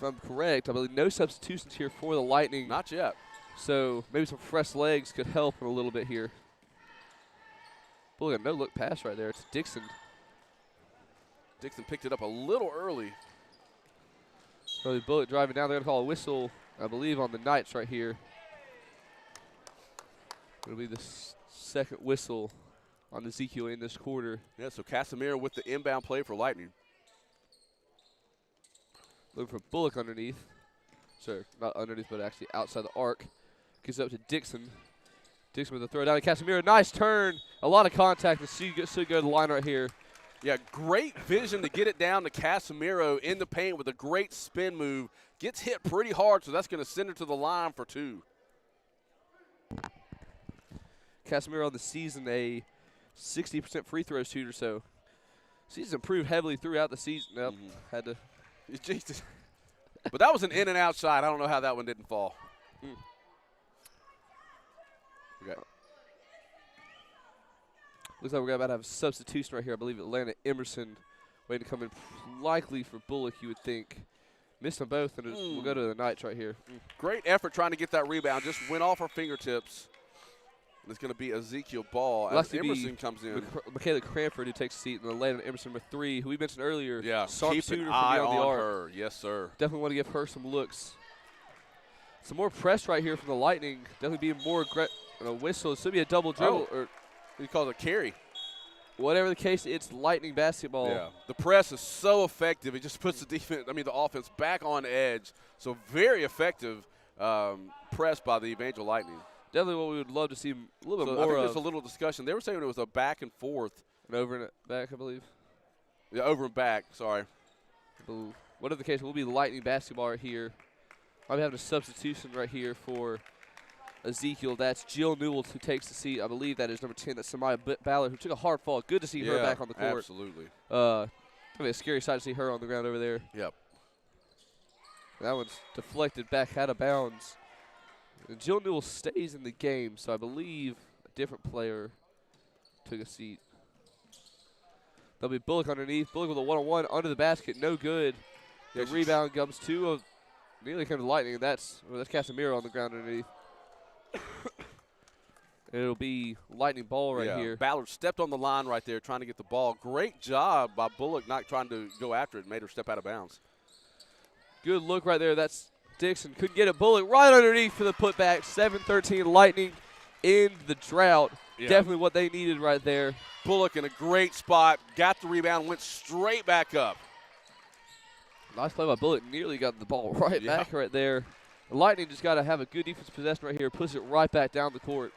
I'm correct, I believe no substitutions here for the Lightning. Not yet. So maybe some fresh legs could help a little bit here. Bullock, no look pass right there. It's Dixon. Dixon picked it up a little early. So Bullock driving down. They're going to call a whistle, I believe, on the Knights right here. It'll be the second whistle on Ezekiel in this quarter. Yeah, so Casimiro with the inbound play for Lightning. Looking for Bullock underneath. Sorry, not underneath, but actually outside the arc. Gives it up to Dixon. Dixon with a throw down to Casimiro. Nice turn. A lot of contact. So good to the line right here. Yeah, great vision to get it down to Casimiro in the paint with a great spin move. Gets hit pretty hard, so that's going to send her to the line for 2. Casimiro on the season a 60% free throw shooter, so he's improved heavily throughout the season. Nope, had to. Jesus. But that was an in and out shot. I don't know how that one didn't fall. Okay. Looks like we're about to have a substitution right here. I believe Atlanta Emerson waiting to come in, likely for Bullock, you would think. Missed them both, and we'll go to the Knights right here. Great effort trying to get that rebound. Just went off her fingertips. And it's going to be Ezekiel ball as Emerson comes in. Michaela Cranford, who takes a seat, and Atlanta Emerson with 3, who we mentioned earlier. Yeah, keep an eye on her. Yes, sir. Definitely want to give her some looks. Some more press right here from the Lightning. Definitely being more aggressive. A whistle. It should be a double dribble. He calls it a carry. Whatever the case, it's Lightning basketball. Yeah, the press is so effective. It just puts the offense back on edge. So very effective press by the Evangel Lightning. Definitely what we would love to see a little bit I more think of. there's a little discussion. They were saying it was a back and forth. And over and back, I believe. Yeah, over and back. Sorry. Whatever the case, we'll be Lightning basketball right here. I'm having a substitution right here for Ezekiel. That's Jill Newell who takes the seat. I believe that is number 10. That's Samaya Ballard who took a hard fall. Good to see her back on the court. Absolutely. Probably a scary sight to see her on the ground over there. Yep. That one's deflected back out of bounds. And Jill Newell stays in the game, so I believe a different player took a seat. There'll be Bullock underneath. Bullock with a one-on-one under the basket. No good. The rebound comes to nearly came to the Lightning. That's Casemiro on the ground underneath. It'll be Lightning ball right here. Ballard stepped on the line right there trying to get the ball. Great job by Bullock not trying to go after it. Made her step out of bounds. Good look right there. That's Dixon. Couldn't get it. Bullock right underneath for the putback. 7-13 Lightning in the drought. Yeah. Definitely what they needed right there. Bullock in a great spot. Got the rebound. Went straight back up. Nice play by Bullock. Nearly got the ball right back right there. The Lightning just got to have a good defensive possession right here. Puts it right back down the court.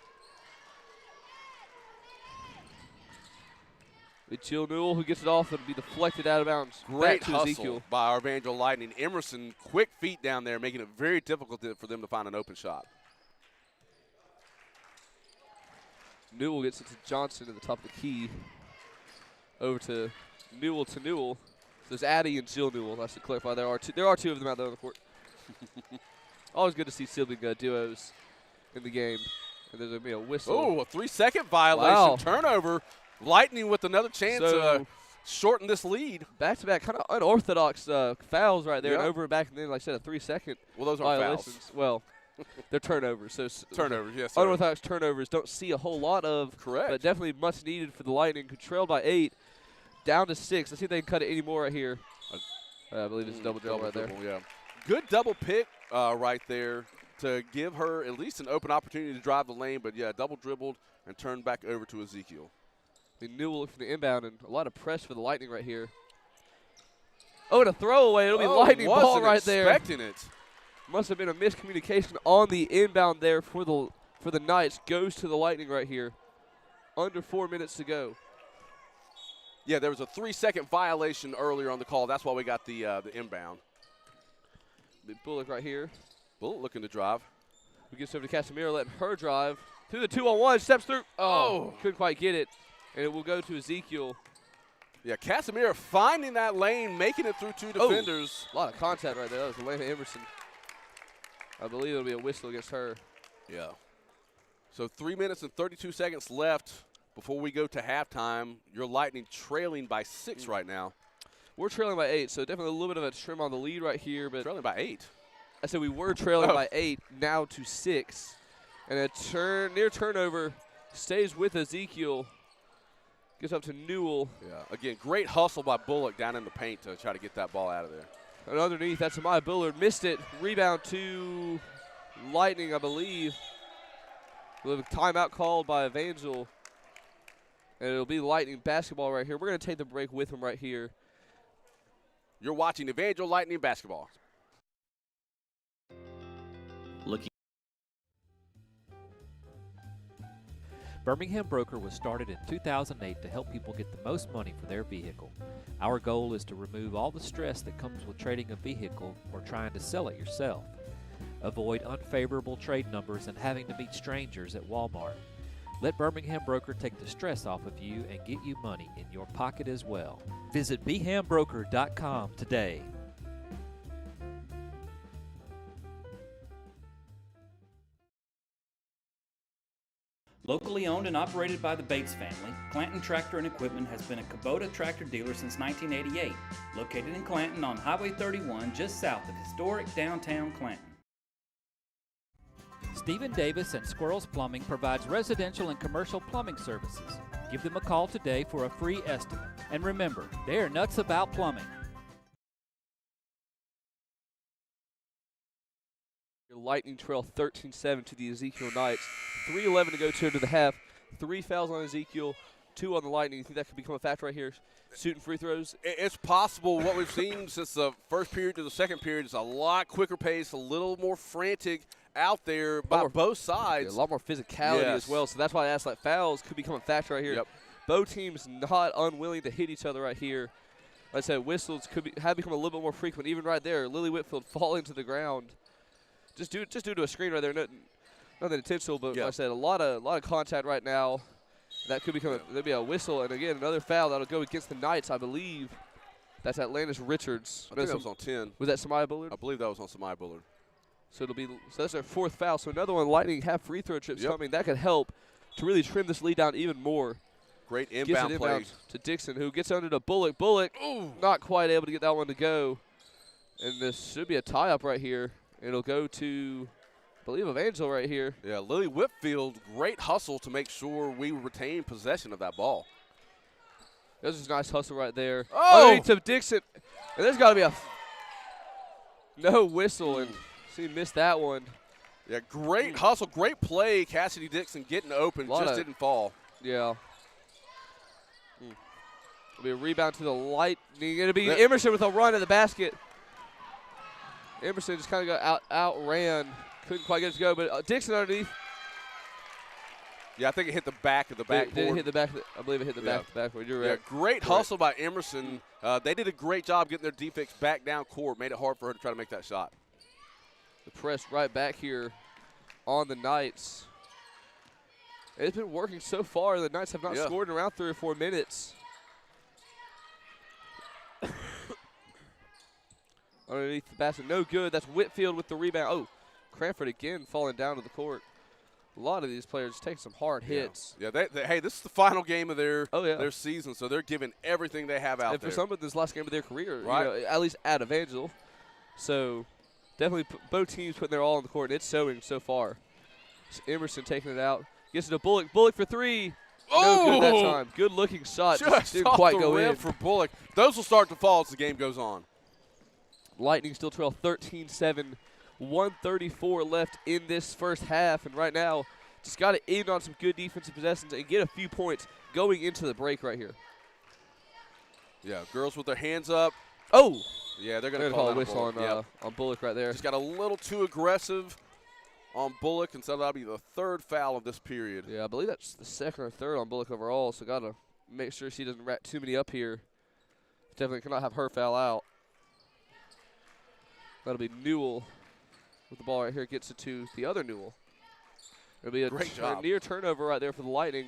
With Jill Newell who gets it off. It'll be deflected out of bounds. Great back to hustle Ezekiel. by our Evangel Lightning. Emerson, quick feet down there, making it very difficult for them to find an open shot. Newell gets it to Johnson at the top of the key. Over to Newell to Newell. So there's Addie and Jill Newell. That's to clarify. There are two of them out there on the court. Always good to see sibling duos in the game. And there's going to be a whistle. Oh, a 3-second violation. Wow. Turnover. Lightning with another chance to shorten this lead. Back-to-back kind of unorthodox fouls right there. Yeah. And over and back, and then, like I said, a 3-second Well, those aren't violations. fouls. Well, they're turnovers. So Turnovers, yes, sir. unorthodox turnovers don't see a whole lot of. Correct. But definitely much needed for the Lightning, who trailed by 8, down to 6. Let's see if they can cut it any more right here. I believe it's a double dribble right there. Yeah. Good double pick right there to give her at least an open opportunity to drive the lane. But, yeah, double dribbled and turned back over to Ezekiel. Newell looking for the inbound, and a lot of press for the Lightning right here. Oh, and a throwaway. It'll be Lightning ball right there. Expecting it. Must have been a miscommunication on the inbound there for the Knights. Goes to the Lightning right here. Under 4 minutes to go. Yeah, there was a 3-second violation earlier on the call. That's why we got the inbound. Big Bullock right here. Bullock looking to drive. We gets over to Casemiro, letting her drive. Through the 2-on-1, steps through. Oh, couldn't quite get it. And it will go to Ezekiel. Yeah, Casemiro finding that lane, making it through two defenders. A lot of contact right there. That was Elena Emerson. I believe it'll be a whistle against her. Yeah. So 3 minutes and 32 seconds left before we go to halftime. Your Lightning trailing by 6 right now. We're trailing by 8, so definitely a little bit of a trim on the lead right here. But trailing by 8. I said we were trailing by 8, now to 6. And a near turnover stays with Ezekiel. Gets up to Newell. Yeah, again, great hustle by Bullock down in the paint to try to get that ball out of there. And underneath, that's Amaya Bullard. Missed it. Rebound to Lightning, I believe. With a timeout called by Evangel. And it'll be Lightning basketball right here. We're going to take the break with him right here. You're watching Evangel Lightning basketball. Looking Birmingham Broker was started in 2008 to help people get the most money for their vehicle. Our goal is to remove all the stress that comes with trading a vehicle or trying to sell it yourself. Avoid unfavorable trade numbers and having to meet strangers at Walmart. Let Birmingham Broker take the stress off of you and get you money in your pocket as well. Visit bhambroker.com today. Locally owned and operated by the Bates family, Clanton Tractor and Equipment has been a Kubota tractor dealer since 1988, located in Clanton on Highway 31 just south of historic downtown Clanton. Stephen Davis and Squirrels Plumbing provides residential and commercial plumbing services. Give them a call today for a free estimate. And remember, they are nuts about plumbing. Your Lightning trail 13-7 to the Ezekiel Knights. 3:11 to go to the half. 3 fouls on Ezekiel, 2 on the Lightning. You think that could become a factor right here? Shooting free throws? It's possible. What we've seen since the first period to the second period is a lot quicker pace, a little more frantic out there by both sides. Yeah, a lot more physicality as well. So that's why I asked, like, fouls could become a factor right here. Yep. Both teams not unwilling to hit each other right here. Like I said, whistles have become a little bit more frequent. Even right there, Lily Whitfield falling to the ground. Just due to a screen right there. Nothing intentional, but like I said, a lot of contact right now. That could become there'll be a whistle, and again another foul that'll go against the Knights, I believe. That's Atlantis Richards. I think that was on 10. Was that Samaya Bullard? I believe that was on Samaya Bullard. So that's their 4th foul. So another one. Lightning have free throw trips coming. That could help to really trim this lead down even more. Great inbound play to Dixon, who gets under to Bullock. Bullock, not quite able to get that one to go. And this should be a tie-up right here. It'll go to, I believe, Evangel right here. Yeah, Lily Whitfield, great hustle to make sure we retain possession of that ball. This is a nice hustle right there. Oh! Underneath to Dixon. And there's got to be a no whistle, and she missed that one. Yeah, great hustle, great play. Cassidy Dixon getting open, just didn't fall. Yeah. It'll be a rebound to the Lightning. It'll be Emerson with a run at the basket. Emerson just kind of got outran. Couldn't quite get it to go, but Dixon underneath. Yeah, I think it hit the back of the backboard. Did it hit the back? I believe it hit the back of the backboard. You're right. Yeah, great hustle by Emerson. They did a great job getting their defense back down court. Made it hard for her to try to make that shot. The press right back here on the Knights. It's been working so far. The Knights have not scored in around 3 or 4 minutes. Underneath the basket, no good. That's Whitfield with the rebound. Oh, Cranford again falling down to the court. A lot of these players take some hard hits. Yeah, hey, this is the final game of their season, so they're giving everything they have out there. And for some of this last game of their career, right? At least at Evangel. So definitely both teams putting their all on the court, and it's showing so far. It's Emerson taking it out. Gets it to Bullock. Bullock for 3. No good that time. Good looking shot. Just didn't quite go in. For Bullock. Those will start to fall as the game goes on. Lightning still trail 13-7. 134 left in this first half, and right now just got to end on some good defensive possessions and get a few points going into the break right here. Yeah, girls with their hands up. Oh! Yeah, they're going to call a whistle on Bullock right there. Just got a little too aggressive on Bullock, and so that'll be the 3rd foul of this period. Yeah, I believe that's the 2nd or 3rd on Bullock overall, so got to make sure she doesn't rack too many up here. Definitely cannot have her foul out. That'll be Newell with the ball right here. Gets it to the other Newell. It'll be a near turnover right there for the Lightning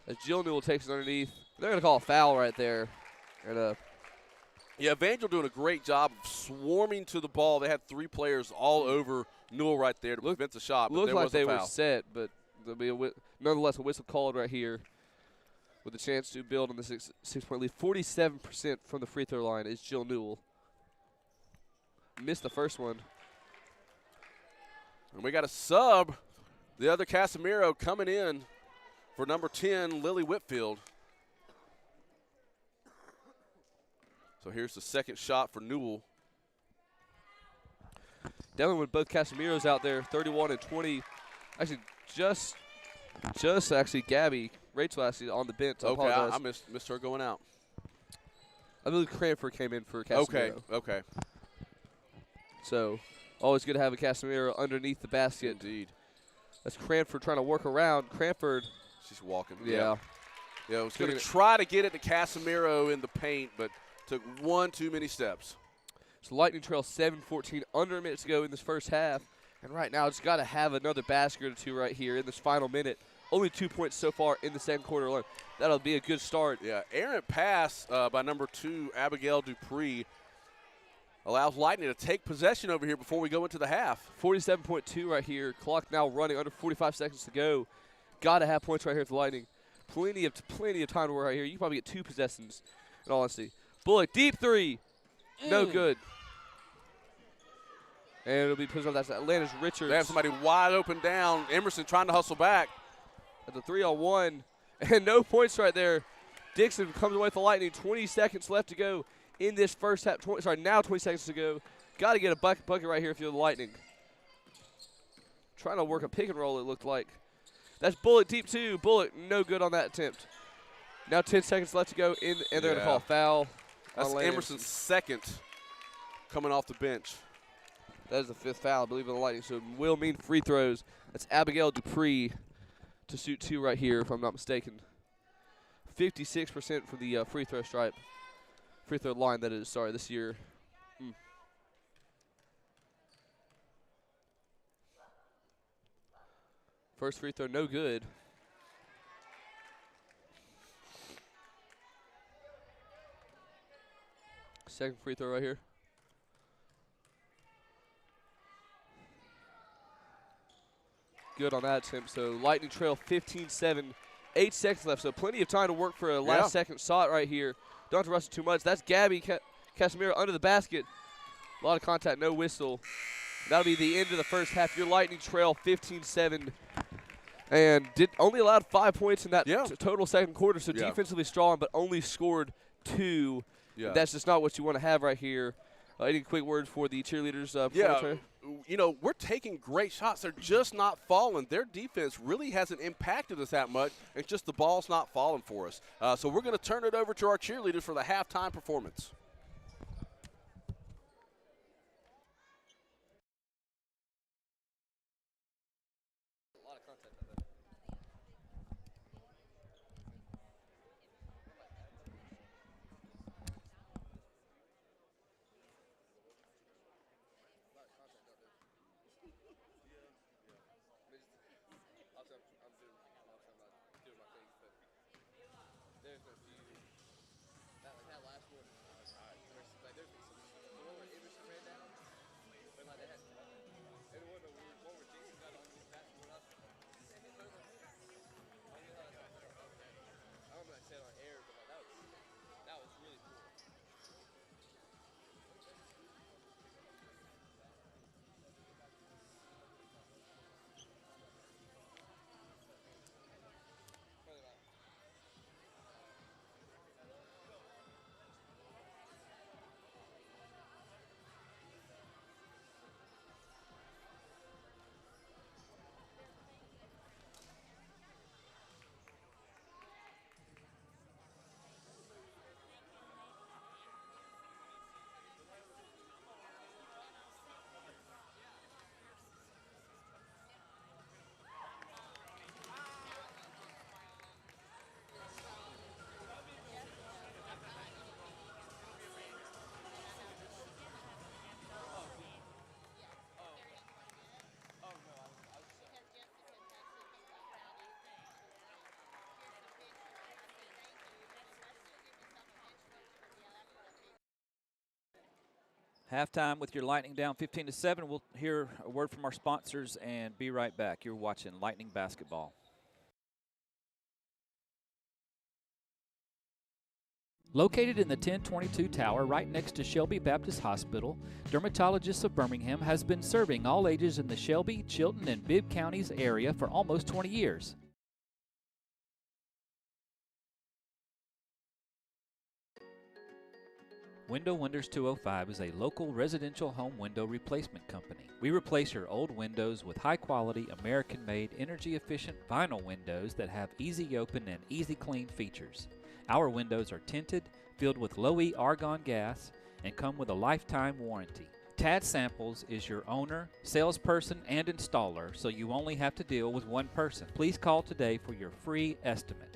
as Jill Newell takes it underneath. They're going to call a foul right there. And yeah, Evangel doing a great job of swarming to the ball. They had 3 players all over Newell right there to prevent the shot. But looked like they were set, but there'll be nonetheless a whistle called right here with a chance to build on the 6-point lead. 47% from the free throw line is Jill Newell. Missed the first one. And we got a sub. The other Casimiro coming in for number 10, Lily Whitfield. So here's the second shot for Newell. Dealing with both Casimiros out there, 31 and 20. Actually, just actually Gabby, Rachel actually on the bench. Okay, I missed her going out. I believe Cranford came in for Casimiro. Okay. So, always good to have a Casimiro underneath the basket. Indeed. That's Cranford trying to work around. Cranford. She's walking. Yeah. Yeah, I was going to try to get it to Casimiro in the paint, but took one too many steps. So Lightning trail 7-14, under a minute to go in this first half. And right now, just got to have another basket or two right here in this final minute. Only 2 points so far in the second quarter alone. That'll be a good start. Yeah, errant pass by number 2, Abigail Dupree, allows Lightning to take possession over here before we go into the half. 47.2 right here. Clock now running under 45 seconds to go. Got to have points right here at the Lightning. Plenty of time to work right here. You can probably get 2 possessions, in all honesty. Bullock, deep 3. No good. And it'll be pushed off. That's Atlantis Richards. They have somebody wide open down. Emerson trying to hustle back. At the 3-on-1. And no points right there. Dixon comes away with the Lightning. 20 seconds left to go in this first half. Now 20 seconds to go. Got to get a bucket right here if you're the Lightning. Trying to work a pick and roll, it looked like. That's Bullock deep two. Bullock no good on that attempt. Now 10 seconds left to go, and they're going to call a foul. That's Emerson's second coming off the bench. That is the 5th foul, I believe, in the Lightning. So it will mean free throws. That's Abigail Dupree to shoot 2 right here, if I'm not mistaken. 56% from the free throw stripe. Free throw line, that is, sorry, this year. First free throw, no good. Second free throw right here. Good on that attempt. So Lightning trail 15-7, 8 seconds left. So plenty of time to work for a last second shot right here. Don't have to rush it too much. That's Gabby Casimiro under the basket. A lot of contact, no whistle. That'll be the end of the first half. Your Lightning trail 15-7. And only allowed 5 points in that total second quarter. So defensively strong, but only scored 2. Yeah. That's just not what you want to have right here. Any quick words for the cheerleaders? You know, we're taking great shots. They're just not falling. Their defense really hasn't impacted us that much. It's just the ball's not falling for us. So we're going to turn it over to our cheerleaders for the halftime performance. Halftime with your Lightning down 15-7. We'll hear a word from our sponsors and be right back. You're watching Lightning Basketball. Located in the 1022 Tower right next to Shelby Baptist Hospital, Dermatologists of Birmingham has been serving all ages in the Shelby, Chilton, and Bibb counties area for almost 20 years. Window Wonders 205 is a local residential home window replacement company. We replace your old windows with high-quality, American-made, energy-efficient vinyl windows that have easy open and easy clean features. Our windows are tinted, filled with low-E argon gas, and come with a lifetime warranty. Tad Samples is your owner, salesperson, and installer, so you only have to deal with one person. Please call today for your free estimate.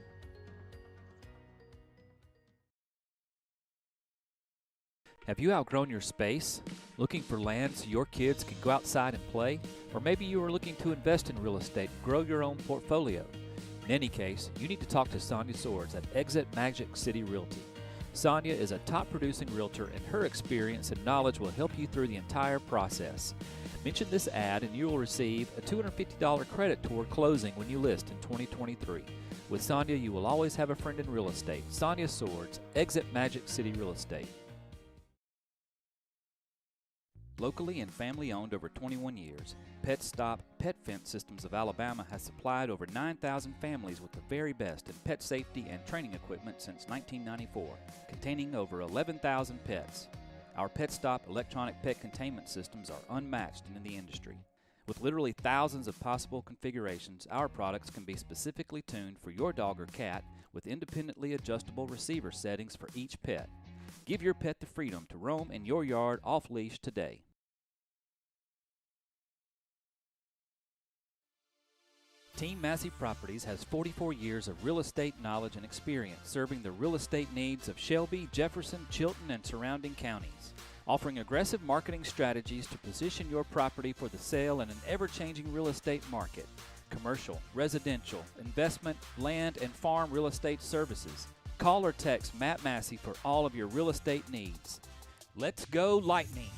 Have you outgrown your space? Looking for land so your kids can go outside and play? Or maybe you are looking to invest in real estate and grow your own portfolio. In any case, you need to talk to Sonia Swords at Exit Magic City Realty. Sonia is a top producing realtor and her experience and knowledge will help you through the entire process. Mention this ad and you will receive a $250 credit toward closing when you list in 2023. With Sonia, you will always have a friend in real estate. Sonia Swords, Exit Magic City Real Estate. Locally and family-owned over 21 years, Pet Stop Pet Fence Systems of Alabama has supplied over 9,000 families with the very best in pet safety and training equipment since 1994, containing over 11,000 pets. Our Pet Stop electronic pet containment systems are unmatched in the industry. With literally thousands of possible configurations, our products can be specifically tuned for your dog or cat with independently adjustable receiver settings for each pet. Give your pet the freedom to roam in your yard off-leash today. Team Massey Properties has 44 years of real estate knowledge and experience serving the real estate needs of Shelby, Jefferson, Chilton, and surrounding counties. Offering aggressive marketing strategies to position your property for the sale in an ever-changing real estate market. Commercial, residential, investment, land, and farm real estate services. Call or text Matt Massey for all of your real estate needs. Let's go Lightning!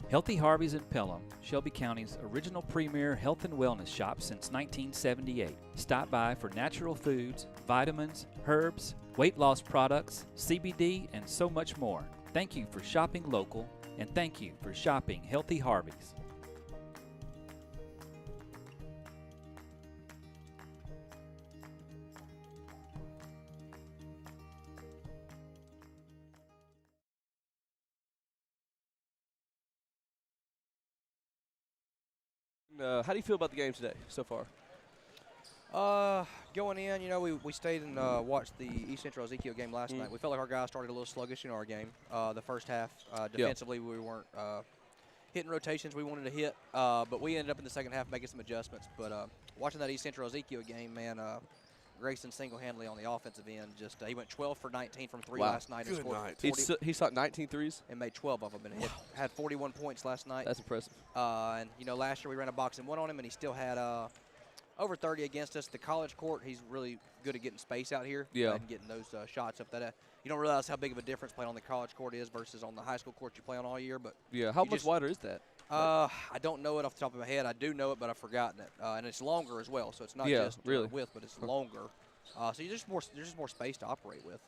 Healthy Harvey's in Pelham, Shelby County's original premier health and wellness shop since 1978. Stop by for natural foods, vitamins, herbs, weight loss products, CBD, and so much more. Thank you for shopping local, and thank you for shopping Healthy Harvey's. How do you feel about the game today so far? Going in, we stayed and watched the East Central Ezekiel game last night. We felt like our guys started a little sluggish in our game. The first half, defensively, we weren't hitting rotations we wanted to hit, but we ended up in the second half making some adjustments. But watching that East Central Ezekiel game, man, Grayson single-handedly on the offensive end. He went 12 for 19 from three last night. Good and scored night. He shot 19 threes? And made 12 of them. And had 41 points last night. That's impressive. And, last year we ran a box and one on him, and he still had over 30 against us. The college court, he's really good at getting space out here. Yeah. And getting those shots up. You don't realize how big of a difference playing on the college court is versus on the high school court you play on all year. But yeah, how much wider is that? I don't know it off the top of my head. I do know it, but I've forgotten it. And it's longer as well, so it's not just width, but it's longer. So there's just more space to operate with.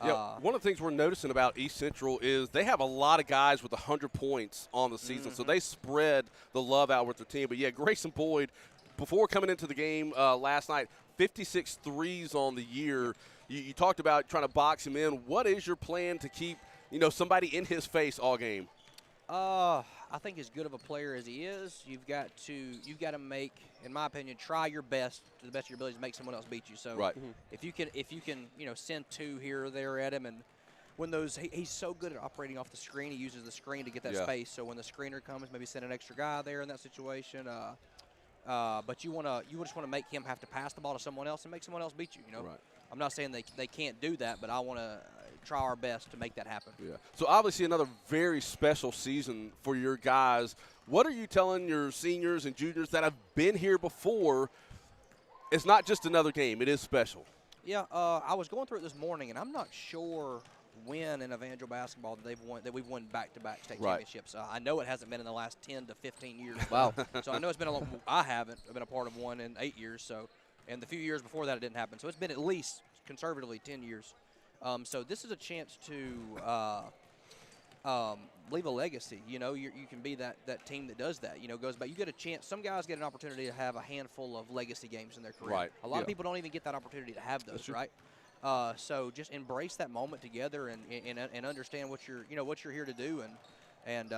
Yeah, one of the things we're noticing about East Central is they have a lot of guys with 100 points on the season, so they spread the love out with their team. But, yeah, Grayson Boyd, before coming into the game last night, 56 threes on the year. You talked about trying to box him in. What is your plan to keep, somebody in his face all game? I think as good of a player as he is, you've got to make, in my opinion, try your best to the best of your ability to make someone else beat you. So if you can send two here or there at him, and when he's so good at operating off the screen, he uses the screen to get that space. So when the screener comes, maybe send an extra guy there in that situation. But you just want to make him have to pass the ball to someone else and make someone else beat you. Right. I'm not saying they can't do that, but I want to try our best to make that happen. Yeah. So obviously another very special season for your guys. What are you telling your seniors and juniors that have been here before? It's not just another game. It is special. Yeah. I was going through it this morning, and I'm not sure when in Evangel basketball that we've won back-to-back state championships. I know it hasn't been in the last 10 to 15 years. Wow. So I know it's been a long. I haven't. I've been a part of one in 8 years. So, and the few years before that it didn't happen. So it's been at least conservatively 10 years. So this is a chance to leave a legacy. You can be that team that does that. Goes back. You get a chance. Some guys get an opportunity to have a handful of legacy games in their career. Right. A lot of people don't even get that opportunity to have those. Right. So just embrace that moment together and understand what you're here to do and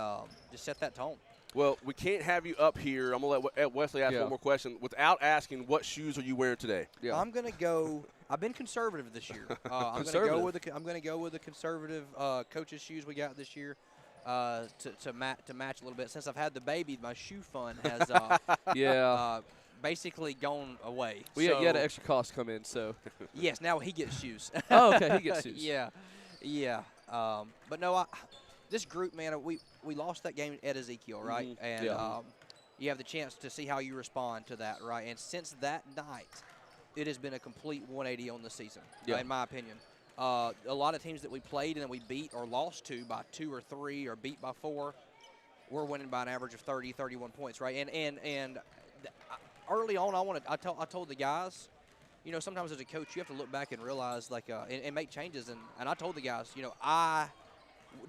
just set that tone. Well, we can't have you up here. I'm going to let Wesley ask one more question without asking what shoes are you wearing today. Yeah. I'm going to go. I've been conservative this year. I'm going to go with the conservative coaches' shoes we got this year to match a little bit. Since I've had the baby, my shoe fund has basically gone away. Well, you had an extra cost come in, so. Yes, now he gets shoes. Oh, okay, he gets shoes. Yeah. But no, this group, man, we lost that game at Ezekiel, right? And you have the chance to see how you respond to that, right? And since that night, it has been a complete 180 on the season, in my opinion. A lot of teams that we played and that we beat or lost to by 2 or 3 or beat by 4, we're winning by an average of 30, 31 points, right? And early on, I told the guys, sometimes as a coach, you have to look back and realize, and make changes. And I told the guys, I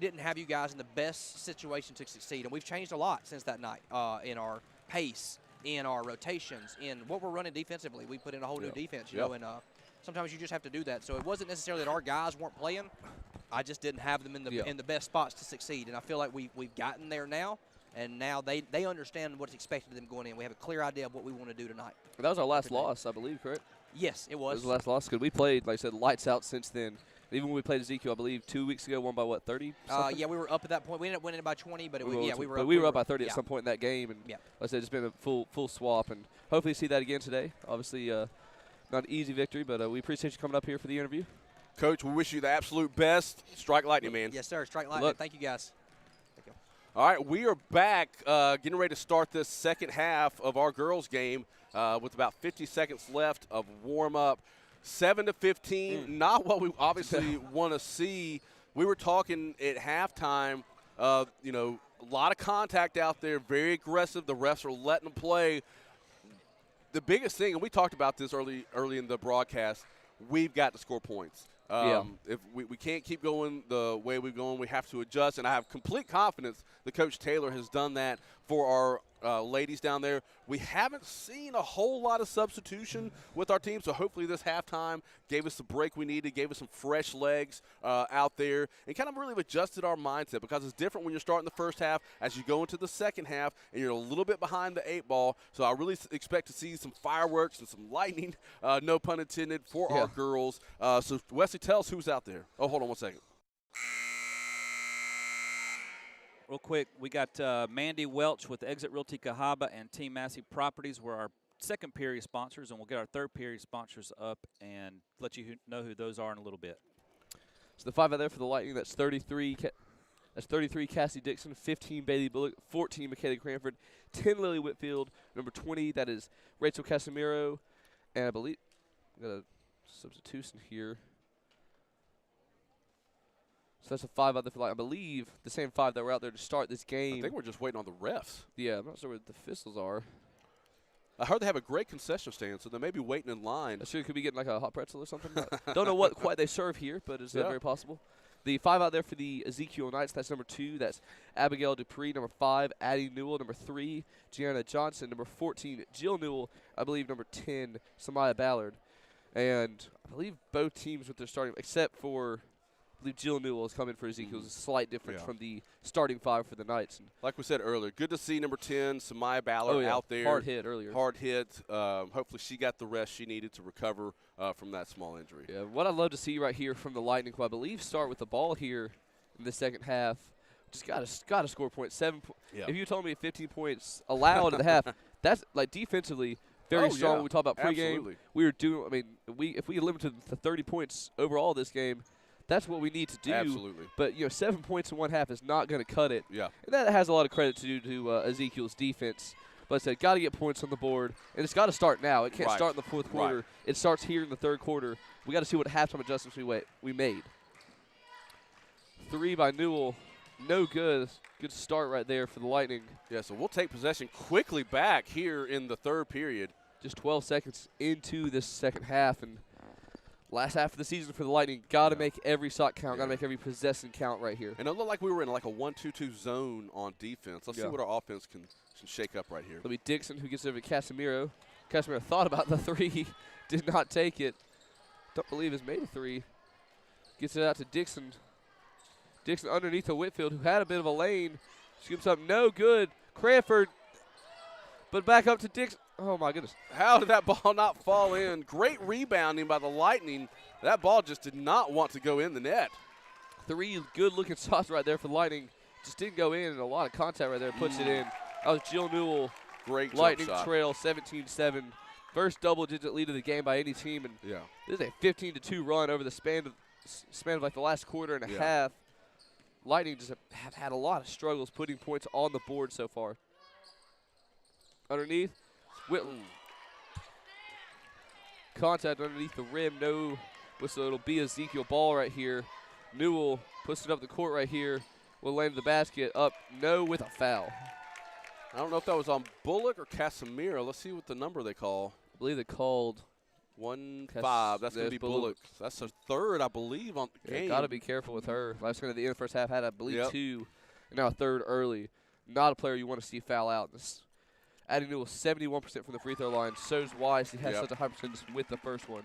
didn't have you guys in the best situation to succeed. And we've changed a lot since that night in our pace, in our rotations, in what we're running defensively. We put in a whole new defense, and sometimes you just have to do that. So it wasn't necessarily that our guys weren't playing. I just didn't have them in the best spots to succeed. And I feel like we've gotten there now. And now they understand what's expected of them going in. We have a clear idea of what we want to do tonight. That was our last loss, I believe, correct? Yes, it was. It was the last loss because we played, like I said, lights out since then. Even when we played Ezekiel, I believe 2 weeks ago, won by what, 30? Yeah, we were up at that point. We ended up winning by 20, but we were up. But we were up by 30 at some point in that game, and yeah. like I said, it's been a full swap, and hopefully see that again today. Obviously, not an easy victory, but we appreciate you coming up here for the interview. Coach, we wish you the absolute best. Strike lightning, man. Yes, sir. Strike lightning. Thank you, guys. Thank you. All right, we are back, getting ready to start this second half of our girls' game with about 50 seconds left of warm-up. 7-15, not what we obviously want to see. We were talking at halftime, a lot of contact out there, very aggressive. The refs are letting them play. The biggest thing, and we talked about this early in the broadcast, we've got to score points. If we can't keep going the way we're going, we have to adjust. And I have complete confidence that Coach Taylor has done that for our ladies down there. We haven't seen a whole lot of substitution with our team, so hopefully this halftime gave us the break we needed, gave us some fresh legs out there, and kind of really adjusted our mindset, because it's different when you're starting the first half as you go into the second half, and you're a little bit behind the 8 ball. So I really expect to see some fireworks and some lightning, no pun intended, for our girls. So Wesley, tell us who's out there. Oh, hold on one second. Real quick, we got Mandy Welch with Exit Realty Cahaba and Team Massey Properties were our second period sponsors, and we'll get our third period sponsors up and let you know who those are in a little bit. So the 5 out there for the Lightning, that's 33. That's 33 Cassie Dixon, 15 Bailey Bullock, 14 Michaela Cranford, 10 Lily Whitfield, number 20 that is Rachel Casimiro, and I believe got a substitution here. So that's a 5 out there for Lightning. I believe the same 5 that were out there to start this game. I think we're just waiting on the refs. Yeah, I'm not sure where the officials are. I heard they have a great concession stand, so they may be waiting in line. I sure could be getting like a hot pretzel or something. Don't know what quite they serve here, but it's very possible. The 5 out there for the Ezekiel Knights, that's number 2. That's Abigail Dupree, number 5. Addie Newell, number 3. Gianna Johnson, number 14. Jill Newell, I believe, number 10. Samaya Ballard. And I believe both teams with their starting, except for I believe Jill Newell is coming for Ezekiel. It's a slight difference from the starting 5 for the Knights. And like we said earlier, good to see number 10, Samaya Ballard, out there. Hard hit earlier. Hard hit. Hopefully she got the rest she needed to recover from that small injury. Yeah, what I'd love to see right here from the Lightning, who I believe start with the ball here in the second half. Just got to score points. If you told me 15 points allowed at the half, that's like defensively very strong. When we talk about pregame. Absolutely. We were doing. I mean, if we limited to 30 points overall this game, that's what we need to do. Absolutely. But 7 points in one half is not going to cut it. Yeah. And that has a lot of credit to do to Ezekiel's defense. But I said, got to get points on the board, and it's got to start now. It can't start in the fourth quarter. Right. It starts here in the third quarter. We got to see what halftime adjustments we made. 3 by Newell, no good. Good start right there for the Lightning. Yeah, so we'll take possession quickly back here in the third period. Just 12 seconds into this second half, and last half of the season for the Lightning, got to make every shot count, got to make every possession count right here. And it looked like we were in like a 1-2-2 zone on defense. Let's see what our offense can shake up right here. It'll be Dixon who gets over to Casimiro. Casimiro thought about the 3, did not take it. Don't believe has made a 3. Gets it out to Dixon. Dixon underneath to Whitfield, who had a bit of a lane. Scoops up, no good. Cranford, but back up to Dixon. Oh, my goodness. How did that ball not fall in? Great rebounding by the Lightning. That ball just did not want to go in the net. 3 good-looking shots right there for the Lightning. Just didn't go in, and a lot of contact right there. Puts it in. That was Jill Newell. Great Lightning jump shot. trail 17-7. First double-digit lead of the game by any team. And this is a 15-2 run over the span of like the last quarter and a half. Lightning just have had a lot of struggles putting points on the board so far. Underneath. Whitlam. Contact underneath the rim. No whistle. It'll be Ezekiel ball right here. Newell puts it up the court right here. Will land the basket up. No with a foul. I don't know if that was on Bullock or Casimiro. Let's see what the number they call. I believe they called 1-5. That's going to be Bullock. That's a third, I believe, on the game. Got to be careful with her. Last one at the end of the first half had, I believe, 2. And now a third early. Not a player you want to see foul out. Addie Newell 71% from the free throw line. So's Wise. He has such a high percentage with the first one.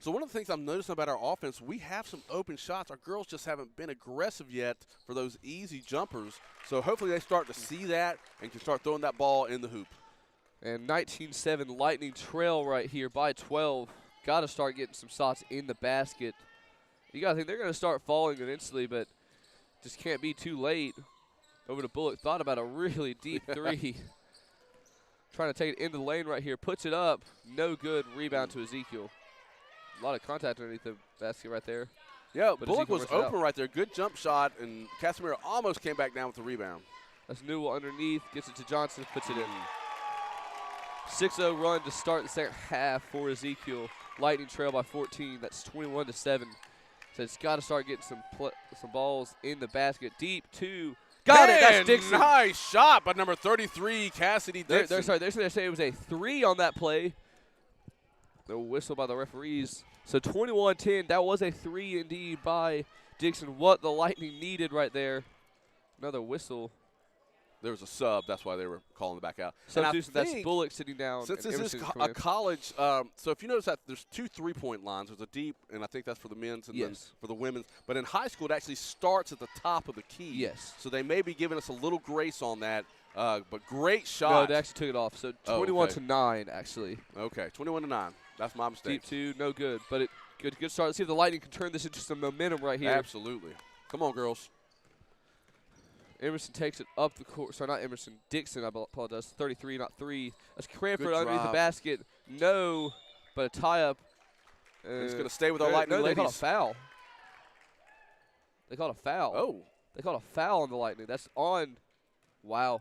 So one of the things I'm noticing about our offense, we have some open shots. Our girls just haven't been aggressive yet for those easy jumpers. So hopefully they start to see that and can start throwing that ball in the hoop. And 19-7 Lightning trail right here by 12. Got to start getting some shots in the basket. You got to think they're going to start falling eventually, but just can't be too late. Over to Bullock. Thought about a really deep three. Trying to take it into the lane right here. Puts it up. No good. Rebound to Ezekiel. A lot of contact underneath the basket right there. Yeah, But Bullock Ezekiel was works it open out. right there. Good jump shot, and Casimiro almost came back down with the rebound. That's Newell underneath. Gets it to Johnson. Puts it in. 6-0 run to start the second half for Ezekiel. Lightning trail by 14. That's 21-7. So it's got to start getting some balls in the basket. Deep two. Got it. That's Dixon. Nice shot by number 33, Cassidy Dixon. They're saying it was a 3 on that play. No whistle by the referees. So 21-10. That was a 3 indeed by Dixon. What the Lightning needed right there. Another whistle. There was a sub. That's why they were calling it back out. Substitution. That's Bullock sitting down. Since and this is Emerson's a coming in. college, so if you notice that there's 2 3-point lines. There's a deep, and I think that's for the men's and then Yes. for the women's. But in high school, it actually starts at the top of the key. Yes. So they may be giving us a little grace on that. But great No, shot. they actually took it off. So Oh, 21-9 actually. Okay, 21-9. That's my mistake. Deep two, no good. But good start. Let's see if the Lightning can turn this into some momentum right here. Absolutely. Come on, girls. Emerson takes it up the court. Sorry, not Emerson. Dixon, I apologize. 33, not 3. That's Cranford Good underneath the drive. basket. No, but a tie-up. It's going to stay with our no, Lightning no, they called a ladies. foul. They called a foul. Oh. They called a foul on the Lightning. That's on. Wow.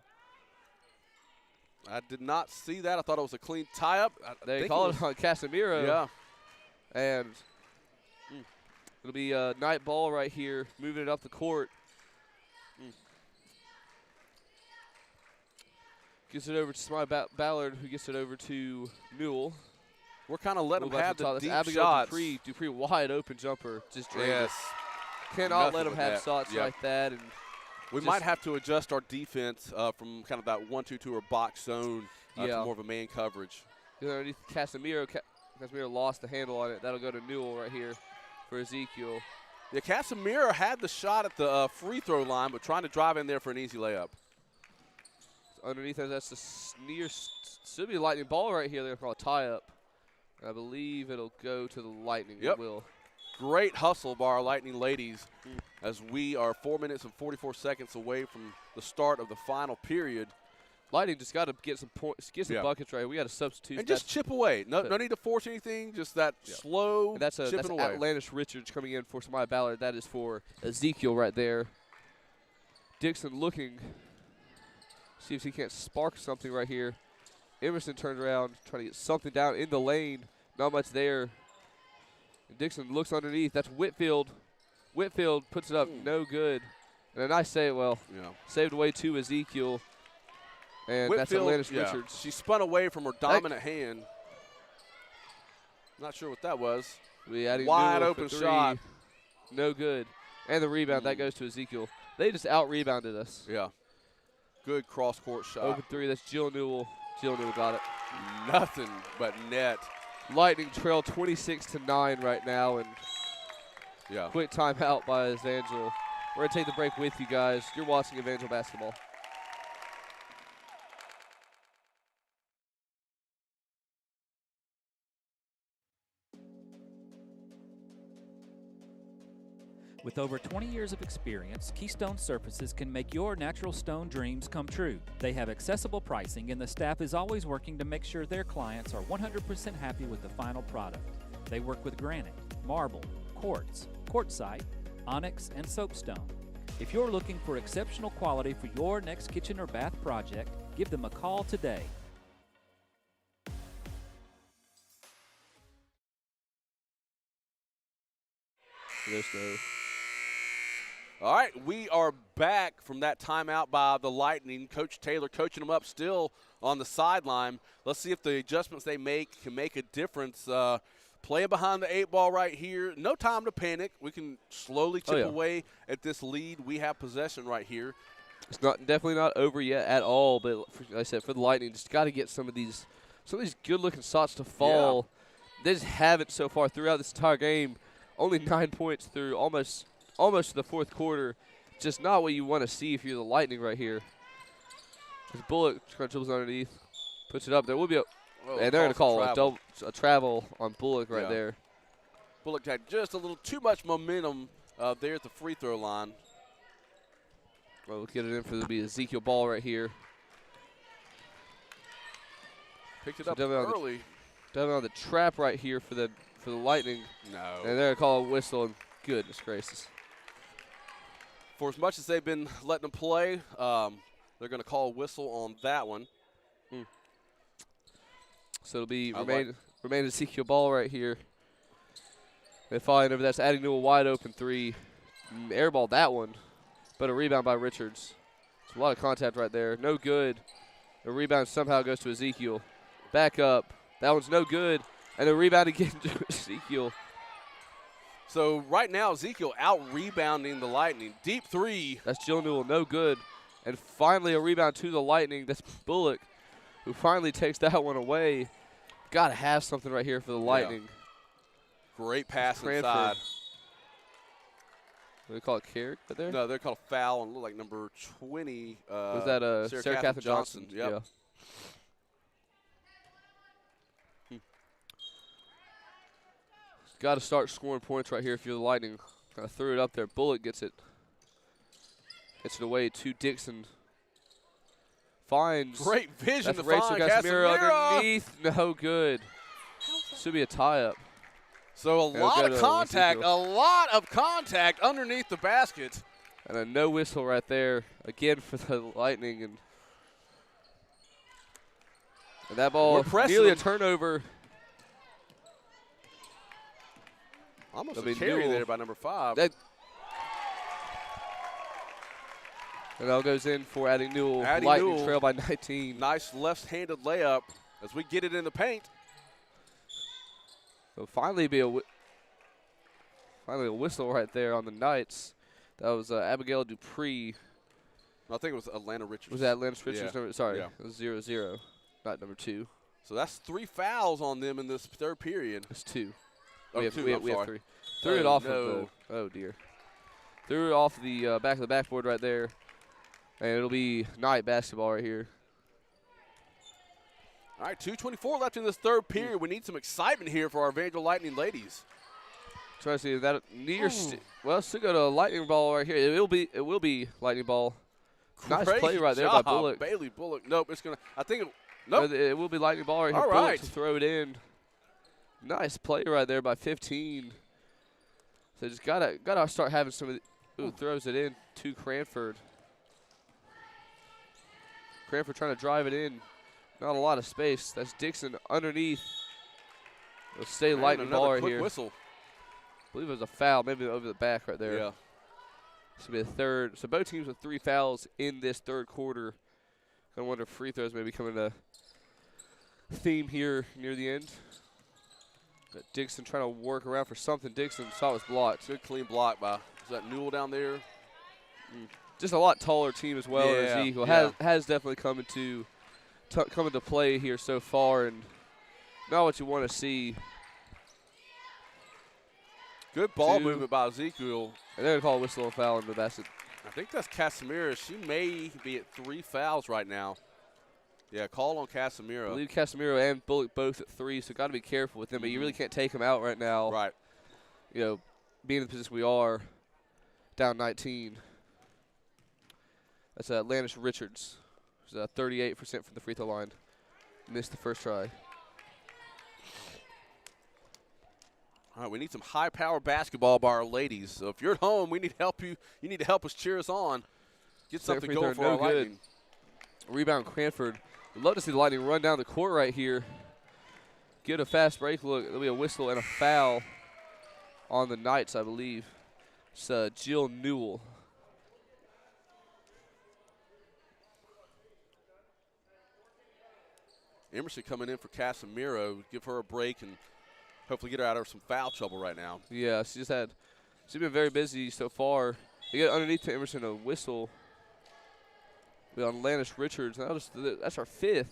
I did not see that. I thought it was a clean tie-up. They called it on Casemiro. Yeah. And it'll be a night ball right here, moving it up the court. Gets it over to Smiley Ballard, who gets it over to Newell. We're kind of letting them have the deep Abigail shots. Dupree, wide open jumper. Just drained it. Yes. Cannot let Nothing them with have that. shots Yep. like that. And We just- might have to adjust our defense from kind of that 1-2-2 or box zone to Yeah. more of a man coverage. underneath Casemiro, Casemiro lost the handle on it. That'll go to Newell right here for Ezekiel. Yeah, Casemiro had the shot at the free throw line, but trying to drive in there for an easy layup. Underneath that's the should be a Lightning ball right here. They're going to call a tie-up. I believe it'll go to the Lightning. Yep. It will. Great hustle by our Lightning ladies as we are 4 minutes and 44 seconds away from the start of the final period. Lightning just got to get some points, get some Yeah. buckets right. We got a substitute. And just chip away. No need to force anything, just that slow And that's chipping away. Atlantis Richards coming in for Smiley Ballard. That is for Ezekiel right there. Dixon looking, see if he can't spark something right here. Emerson turns around, trying to get something down in the lane. Not much there. And Dixon looks underneath. That's Whitfield. Whitfield puts it up, no good. And a nice save, saved away to Ezekiel. And Whitfield, that's Atlantis Richards. She spun away from her dominant hand. Not sure what that was. Wide open shot. No good. And the rebound, that goes to Ezekiel. They just out-rebounded us. Yeah. Good cross-court shot. Open 3, that's Jill Newell. Jill Newell got it. Nothing but net. Lightning trail 26-9 right now, and Yeah. quick timeout by Evangel. We're going to take the break with you guys. You're watching Evangel basketball. With over 20 years of experience, Keystone Surfaces can make your natural stone dreams come true. They have accessible pricing, and the staff is always working to make sure their clients are 100% happy with the final product. They work with granite, marble, quartz, quartzite, onyx, and soapstone. If you're looking for exceptional quality for your next kitchen or bath project, give them a call today. Yes, no. All right, we are back from that timeout by the Lightning. Coach Taylor coaching them up still on the sideline. Let's see if the adjustments they make can make a difference. Playing behind the 8 ball right here. No time to panic. We can slowly chip away at this lead. We have possession right here. It's definitely not over yet at all, but like I said, for the Lightning, just got to get some of these good-looking shots to fall. they just haven't so far throughout this entire game. Only 9 points through almost the fourth quarter. Just not what you want to see if you're the Lightning right here. This Bullock dribbles underneath, puts it up. There will be and they're going to call a travel on Bullock right there. Bullock had just a little too much momentum there at the free throw line. Well, we'll get it in for the Ezekiel ball right here. Picked it up early. Devin on the trap right here for the Lightning. No. And they're going to call a whistle, and goodness gracious. For as much as they've been letting them play, they're going to call a whistle on that one. So it'll be remain Ezekiel ball right here. They find over that's adding to a wide open three. Airball that one, but a rebound by Richards. It's a lot of contact right there. No good. The rebound somehow goes to Ezekiel. Back up. That one's no good. And the rebound again to Ezekiel. So right now, Ezekiel out-rebounding the Lightning. Deep three. That's Jill Newell, no good. And finally a rebound to the Lightning. That's Bullock, who finally takes that one away. Got to have something right here for the Lightning. Great pass inside. Do they call it Kirk right there? No, they're called a foul and look like number 20. Was that Sarah Catherine Johnson? Yep. Yeah. Got to start scoring points right here if you're the Lightning. Kind of threw it up there. Bullock gets it. Gets it away to Dixon. Finds. Great vision to Rachel find Casimiro underneath. No good. Should be a tie-up. So a lot of contact underneath the basket. And a no whistle right there again for the Lightning. And that ball nearly a turnover. Almost a carry there by number 5. And that goes in for Addie Newell. Lightning trail by 19. Nice left-handed layup as we get it in the paint. So finally a whistle right there on the Knights. That was Abigail Dupree. I think it was Atlanta Richards. Was that Atlanta Richards? Yeah. Sorry, yeah. It was 0-0, not number 2. So that's 3 fouls on them in this third period. It's 2. Oh, we have 3. Threw it off of the, oh dear. Threw it off the back of the backboard right there. And it'll be Knight basketball right here. All right, 2:24 left in this third period. We need some excitement here for our Evangel Lightning ladies. Trying to see that near. Well, still got a Lightning ball right here. It will be Lightning ball. Nice play right there by Bullock. Bailey Bullock. Nope, it's gonna. I think. Nope. It will be Lightning ball right here. All Bullock right. to throw it in. Nice play right there by 15. So just gotta start having some of the. Ooh, throws it in to Cranford. Cranford trying to drive it in. Not a lot of space. That's Dixon underneath. It'll stay Lightning ball right here. Whistle. I believe it was a foul, maybe over the back right there. Yeah. This will be the third. So both teams with 3 fouls in this third quarter. I wonder if free throws may be coming to theme here near the end. Got Dixon trying to work around for something. Dixon saw it was blocked. Good clean block by, is that Newell down there? Just a lot taller team as well. Yeah, Ezekiel yeah. has definitely come into play here so far, and not what you want to see. Good ball movement by Ezekiel. And they're going to call a whistle and foul in the basket. I think that's Casimiro. She may be at 3 fouls right now. Yeah, call on Casimiro. I believe Casimiro and Bullock both at 3, so got to be careful with them. But you really can't take them out right now. Right. You know, being in the position we are, down 19. That's Landis Richards. Who's 38% from the free throw line. Missed the first try. All right, we need some high-power basketball by our ladies. So if you're at home, we need to help you. You need to help us cheer us on. Get something going for our Lightning. Rebound Cranford. We'd love to see the Lightning run down the court right here. Get a fast break. Look, there'll be a whistle and a foul on the Knights, I believe. It's Jill Newell. Emerson coming in for Casimiro. Give her a break and hopefully get her out of some foul trouble right now. Yeah, she's been very busy so far. You get underneath to Emerson a whistle. We on Landis Richards. That's our 5th.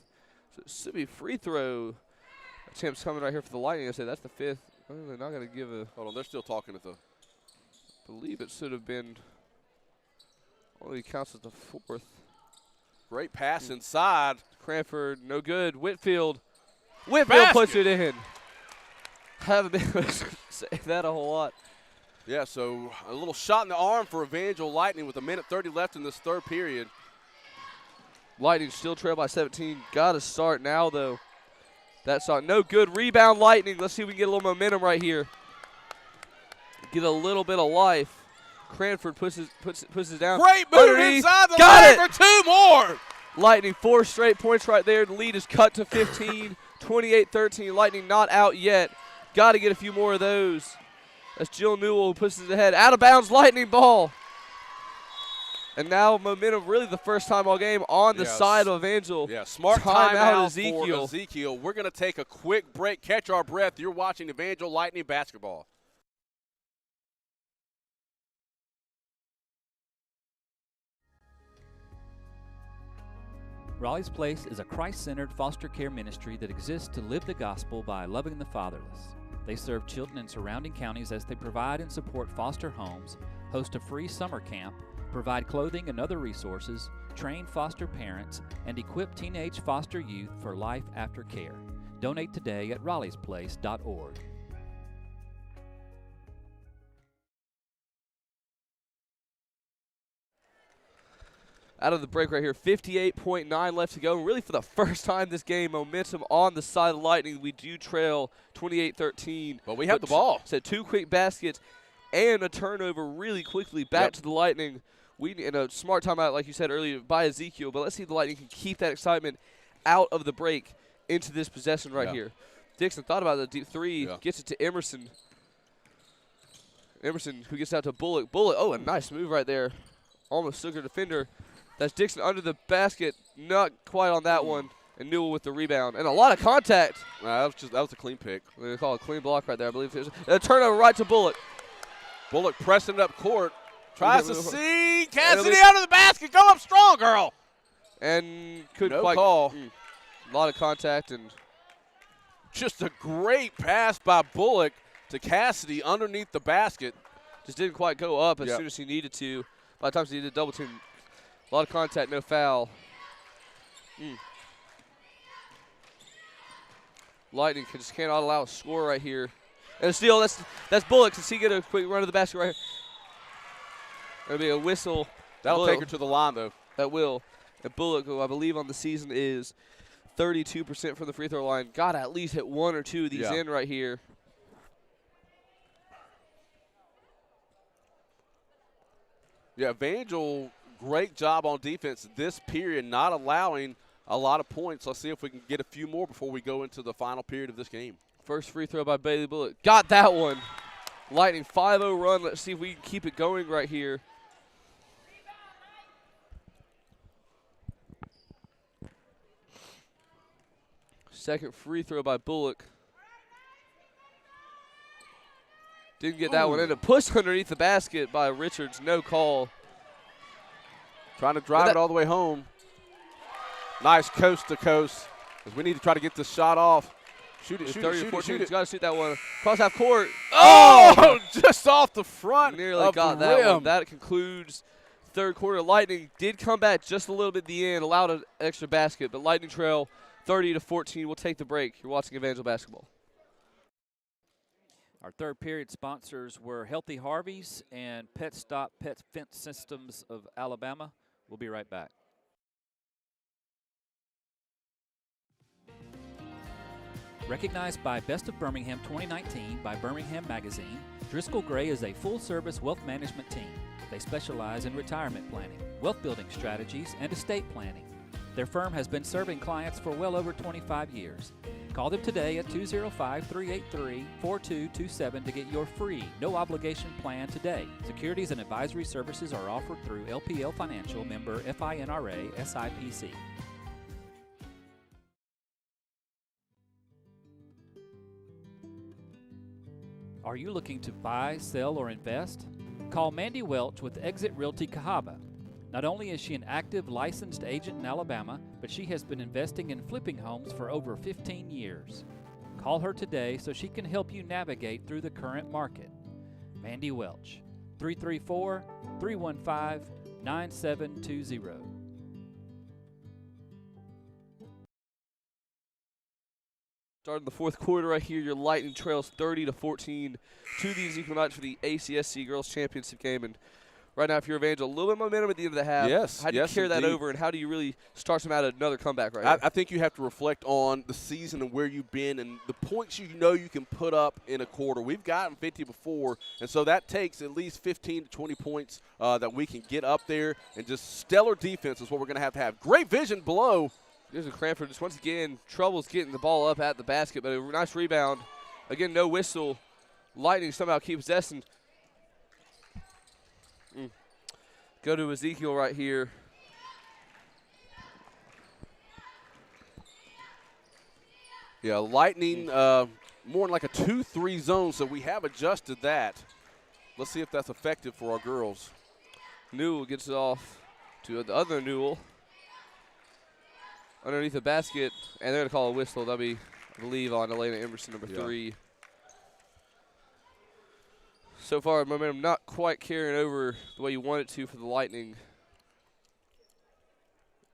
So it should be free throw. attempts coming right here for the Lightning. I said that's the 5th. Oh, they're not going to give a. Hold on, they're still talking at the. I believe it should have been. Only counts as the 4th. Great pass inside. Cranford, no good. Whitfield puts it in. Haven't been able to say that a whole lot. Yeah, so a little shot in the arm for Evangel Lightning with 1:30 left in this third period. Lightning still trail by 17. Got to start now, though. That shot, no good. Rebound, Lightning. Let's see if we can get a little momentum right here. Get a little bit of life. Cranford puts it down. Great move underneath. Inside the Got leg it. for 2 more. Lightning 4 straight points right there. The lead is cut to 15. 28-13. Lightning not out yet. Got to get a few more of those. That's Jill Newell who pushes it ahead. Out of bounds, Lightning ball. And now momentum, really the first time all game, on the side of Evangel. Yeah, smart timeout timeout Ezekiel. for Ezekiel. We're going to take a quick break, catch our breath. You're watching Evangel Lightning basketball. Raleigh's Place is a Christ-centered foster care ministry that exists to live the gospel by loving the fatherless. They serve children in surrounding counties as they provide and support foster homes, host a free summer camp, provide clothing and other resources, train foster parents, and equip teenage foster youth for life after care. Donate today at RaleighsPlace.org. Out of the break right here, 58.9 left to go. And really for the first time this game, momentum on the side of the Lightning. We do trail 28-13. But we have the ball. So 2 quick baskets and a turnover really quickly back to the Lightning. We in a smart timeout, like you said earlier, by Ezekiel. But let's see if the Lightning can keep that excitement out of the break into this possession right here. Dixon thought about the deep 3, gets it to Emerson. Emerson, who gets out to Bullock. Bullock, oh, a nice move right there. Almost took her defender. That's Dixon under the basket, not quite on that one, and Newell with the rebound. And a lot of contact. That was a clean pick. They call it a clean block right there, I believe. A turnover right to Bullock. Bullock pressing it up court. Tries to see Cassidy under the basket. Go up strong, girl. And couldn't no quite call. A lot of contact. And just a great pass by Bullock to Cassidy underneath the basket. Just didn't quite go up as soon as he needed to. By the time he did double team. A lot of contact, no foul. Lightning just cannot allow a score right here. And a steal, that's Bullock. Does he get a quick run to the basket right here? That'll be a whistle. That'll take her to the line, though. That will. And Bullock, who I believe on the season is 32% from the free throw line, got to at least hit 1 or 2 of these in right here. Yeah, Evangel, great job on defense this period, not allowing a lot of points. Let's see if we can get a few more before we go into the final period of this game. First free throw by Bailey Bullock. Got that one. Lightning 5-0 run. Let's see if we can keep it going right here. Second free throw by Bullock. Didn't get that one. And a push underneath the basket by Richards. No call. Trying to drive it all the way home. Nice coast to coast. Because we need to try to get this shot off. Shoot it, shoot it, shoot it, shoot it. Got to shoot that one. Cross half court. Oh! Just off the front. Nearly got that one. That concludes third quarter. Lightning did come back just a little bit at the end. Allowed an extra basket. But Lightning trail 30-14. We'll take the break. You're watching Evangel Basketball. Our third period sponsors were Healthy Harvey's and Pet Stop Pet Fence Systems of Alabama. We'll be right back. Recognized by Best of Birmingham 2019 by Birmingham Magazine, Driscoll Gray is a full-service wealth management team. They specialize in retirement planning, wealth building strategies, and estate planning. Their firm has been serving clients for well over 25 years. Call them today at 205-383-4227 to get your free, no-obligation plan today. Securities and advisory services are offered through LPL Financial, member FINRA, SIPC. Are you looking to buy, sell, or invest? Call Mandy Welch with Exit Realty Cahaba. Not only is she an active licensed agent in Alabama, but she has been investing in flipping homes for over 15 years. Call her today so she can help you navigate through the current market. Mandy Welch, 334-315-9720. Starting the fourth quarter right here, your Lightning trails 30-14 to the Ezekiel Knights for the ACSC Girls Championship game. And right now, if you're Evangel, a little bit of momentum at the end of the half. Yes, how do you carry that over, and how do you really start them out another comeback right here? I think you have to reflect on the season and where you've been and the points you know you can put up in a quarter. We've gotten 50 before, and so that takes at least 15 to 20 points that we can get up there, and just stellar defense is what we're going to have. Great vision below. Here's a Cranford just once again troubles getting the ball up at the basket, but a nice rebound. Again, no whistle. Lightning somehow keep possessing. Go to Ezekiel right here. Yeah, Lightning more in like a 2-3 zone, so we have adjusted that. Let's see if that's effective for our girls. Newell gets it off to the other Newell. Underneath the basket, and they're going to call a whistle. That'll be, I believe, on Elena Emerson, number 3. So far, momentum not quite carrying over the way you want it to for the Lightning.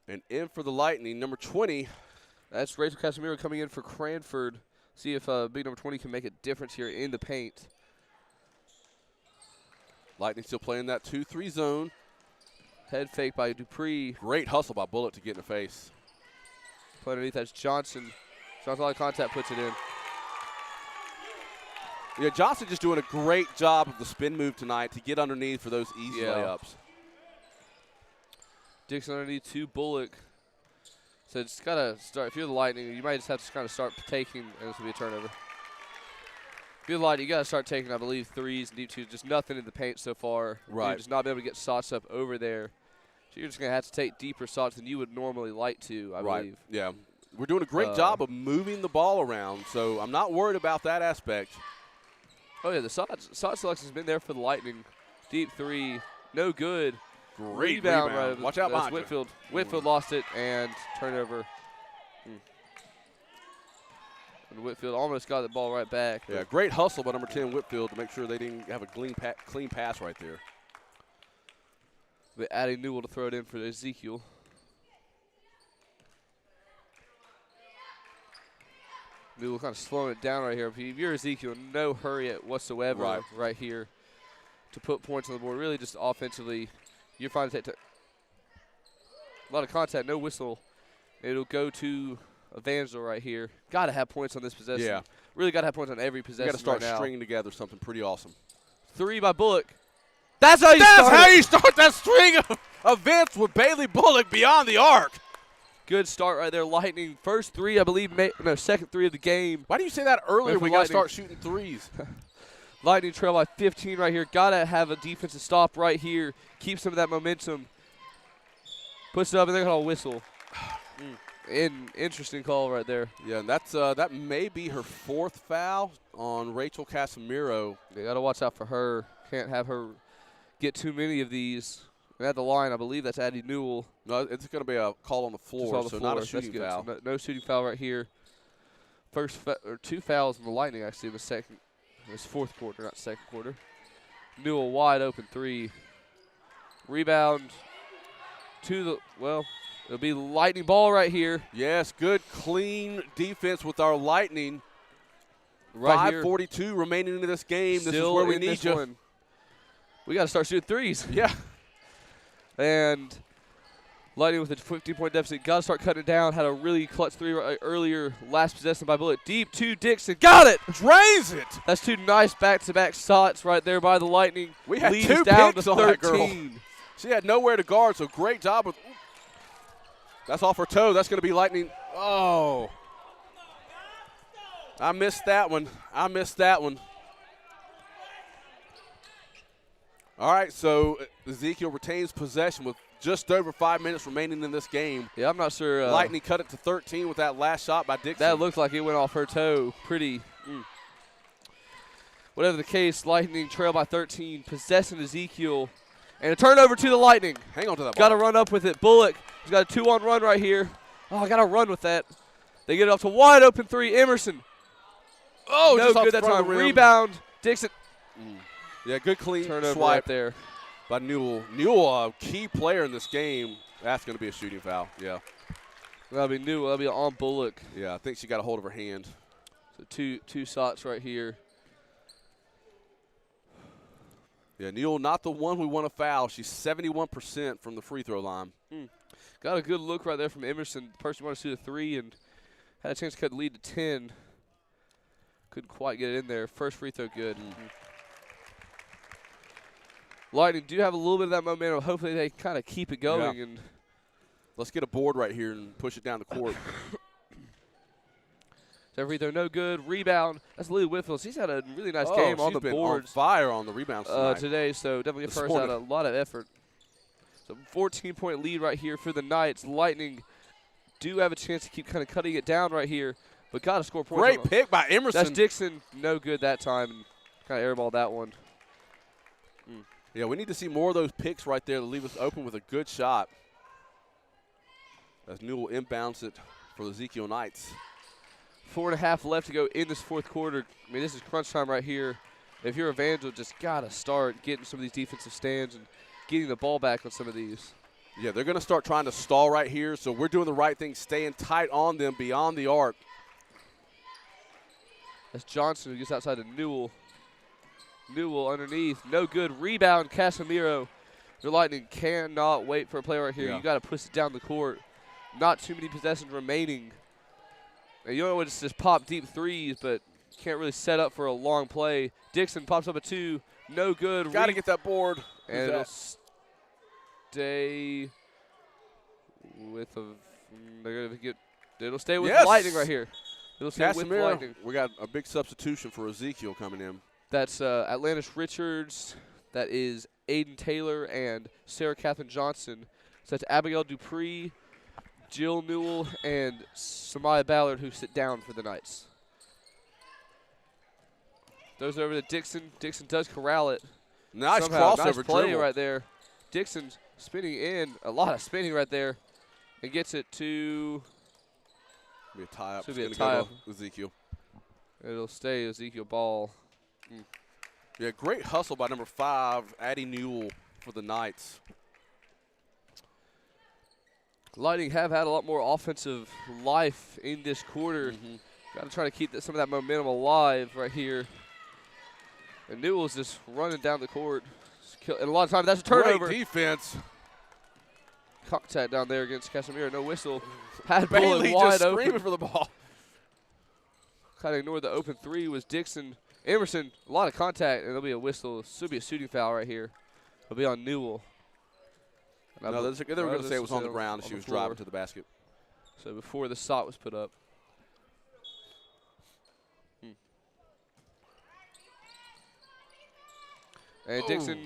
And in for the Lightning, number 20. That's Rachel Casimiro coming in for Cranford. See if big number 20 can make a difference here in the paint. Lightning still playing that 2-3 zone. Head fake by Dupree. Great hustle by Bullock to get in the face. Play underneath, that's Johnson. Johnson, all contact, puts it in. Yeah, Johnson just doing a great job of the spin move tonight to get underneath for those easy layups. Dixon underneath to Bullock. So it's got to start. If you're the Lightning, you might just have to kind of start taking, and this will be a turnover. If you're the Lightning, you got to start taking, I believe, threes and deep twos. Just nothing in the paint so far. Right. You're just not be able to get shots up over there. So you're just going to have to take deeper shots than you would normally like to, I believe. Yeah. We're doing a great job of moving the ball around, so I'm not worried about that aspect. Oh, yeah, the shot selection has been there for the Lightning. Deep three, no good. Great rebound. Right, watch out behind Whitfield. Whitfield lost it, and turnover. And Whitfield almost got the ball right back. Yeah, great hustle by number 10, Whitfield, to make sure they didn't have a clean pass right there. But adding Newell to throw it in for Ezekiel. Newell kind of slowing it down right here. If you're Ezekiel, no hurry whatsoever right here to put points on the board. Really just offensively, you're fine to take a lot of contact, no whistle. It'll go to Evangel right here. Got to have points on this possession. Yeah. Really got to have points on every possession. You got to start right now. stringing together something pretty awesome. 3 by Bullock. That's how you start that string of events with Bailey Bullock beyond the arc. Good start right there. Lightning, first 3, I believe, second 3 of the game. Why do you say that earlier? We got to start shooting threes. Lightning trail by 15 right here. Got to have a defensive stop right here. Keep some of that momentum. Puts it up, and they're going to whistle. Interesting call right there. Yeah, and that's that may be her 4th foul on Rachel Casimiro. They got to watch out for her. Can't have her get too many of these. At the line, I believe that's Addie Newell. No, it's going to be a call on the floor, not a shooting foul. So no shooting foul right here. First or 2 fouls on the Lightning, actually, in this fourth quarter, not second quarter. Newell wide open 3. Rebound to the, it'll be Lightning ball right here. Yes, good, clean defense with our Lightning. Right 5:42 remaining into this game. Still this is where we in need this you. one. We got to start shooting threes. Yeah. And Lightning with a 15-point deficit. Got to start cutting it down. Had a really clutch 3 earlier. Last possession by Bullock. Deep to Dixon. Got it. Drains it. That's 2 nice back-to-back shots right there by the Lightning. We had Leads 2 down picks to on that 13. girl. She had nowhere to guard, so great job with. That's off her toe. That's going to be Lightning. Oh. I missed that one. All right, so Ezekiel retains possession with just over 5 minutes remaining in this game. Yeah, I'm not sure. Lightning cut it to 13 with that last shot by Dixon. That looked like it went off her toe. Pretty. Whatever the case, Lightning trail by 13, possessing Ezekiel. And a turnover to the Lightning. Hang on to that ball. Got to run up with it. Bullock has got a 2-on run right here. Oh, I got to run with that. They get it up to wide open 3. Emerson. Oh, no just off good the that front of time. the rim. Rebound. Dixon. Yeah, good clean Turnover swipe right there. by Newell. Newell, a key player in this game. That's going to be a shooting foul. Yeah. That'll be Newell. That'll be on Bullock. Yeah, I think she got a hold of her hand. So two shots right here. Yeah, Newell not the one we want to foul. She's 71% from the free throw line. Got a good look right there from Emerson. The person wanted to shoot a 3 and had a chance to cut the lead to 10. Couldn't quite get it in there. First free throw good. Lightning do have a little bit of that momentum. Hopefully they kind of keep it going. Yeah. And Let's get a board right here and push it down the court. second free throw no good. Rebound. That's Lily Whitfield. She's had a really nice game on the she's been boards on fire on the rebounds tonight. today, so definitely give This first out morning. a lot of effort. So 14-point lead right here for the Knights. Lightning do have a chance to keep kind of cutting it down right here, but got to score points. Great pick by Emerson. That's Dixon. No good that time. And kind of airballed that one. Yeah, we need to see more of those picks right there to leave us open with a good shot. As Newell inbounds it for the Ezekiel Knights. 4.5 left to go in this fourth quarter. I mean, this is crunch time right here. If you're Evangel, just got to start getting some of these defensive stands and getting the ball back on some of these. Yeah, they're going to start trying to stall right here, so we're doing the right thing, staying tight on them beyond the arc. That's Johnson who gets outside to Newell. Newell underneath. No good. Rebound, Casemiro. The Lightning cannot wait for a play right here. Yeah. You got to push it down the court. Not too many possessions remaining. And you don't want to just pop deep threes, but can't really set up for a long play. Dixon pops up a 2. No good. Got to get that board. And Who's it'll that? stay with a. They're gonna get. It'll stay with Yes! Lightning right here. It'll stay with Casemiro. Lightning. We got a big substitution for Ezekiel coming in. That's Atlantis Richards. That is Aiden Taylor and Sarah Catherine Johnson. So that's Abigail Dupree, Jill Newell, and Samaya Ballard, who sit down for the Knights. Those over to Dixon. Dixon does corral it. Nice Somehow. crossover Nice play dribble. right there. Dixon's spinning in. A lot of spinning right there. And gets it to. Be a tie up. Should It's be a gonna go tie-up. to Ezekiel. It'll stay Ezekiel Ball. Yeah, great hustle by number 5, Addie Newell for the Knights. Lightning have had a lot more offensive life in this quarter. Got to try to keep some of that momentum alive right here. And Newell's just running down the court. And a lot of times that's a turnover. Great defense. Contact down there against Casemiro. No whistle. Had Bailey Bullock wide just open. screaming for the ball. Kind of ignored the open 3 was Dixon. Emerson, a lot of contact, and there'll be a whistle. Should be a shooting foul right here. It'll be on Newell. And No, they were going to say it was on the ground. on She the was floor. driving to the basket. So before the shot was put up. And Dixon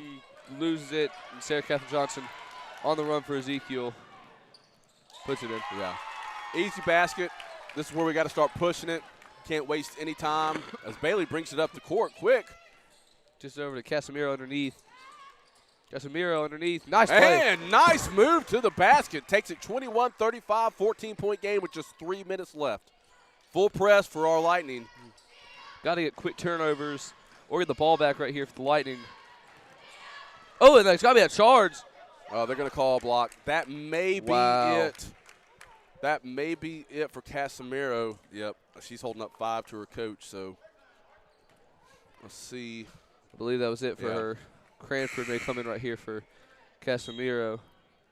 loses it, and Sarah Catherine Johnson on the run for Ezekiel. Puts it in. Yeah. Easy basket. This is where we got to start pushing it. Can't waste any time as Bailey brings it up the court quick. Just over to Casemiro underneath. Casemiro underneath. Nice play. And nice move to the basket. Takes it 21-35, 14-point game with just 3 minutes left. Full press for our Lightning. Got to get quick turnovers or get the ball back right here for the Lightning. Oh, and there's got to be a charge. They're going to call a block. That may be it. That may be it for Casemiro. Yep, she's holding up 5 to her coach. So let's see. I believe that was it for her. Cranford may come in right here for Casemiro.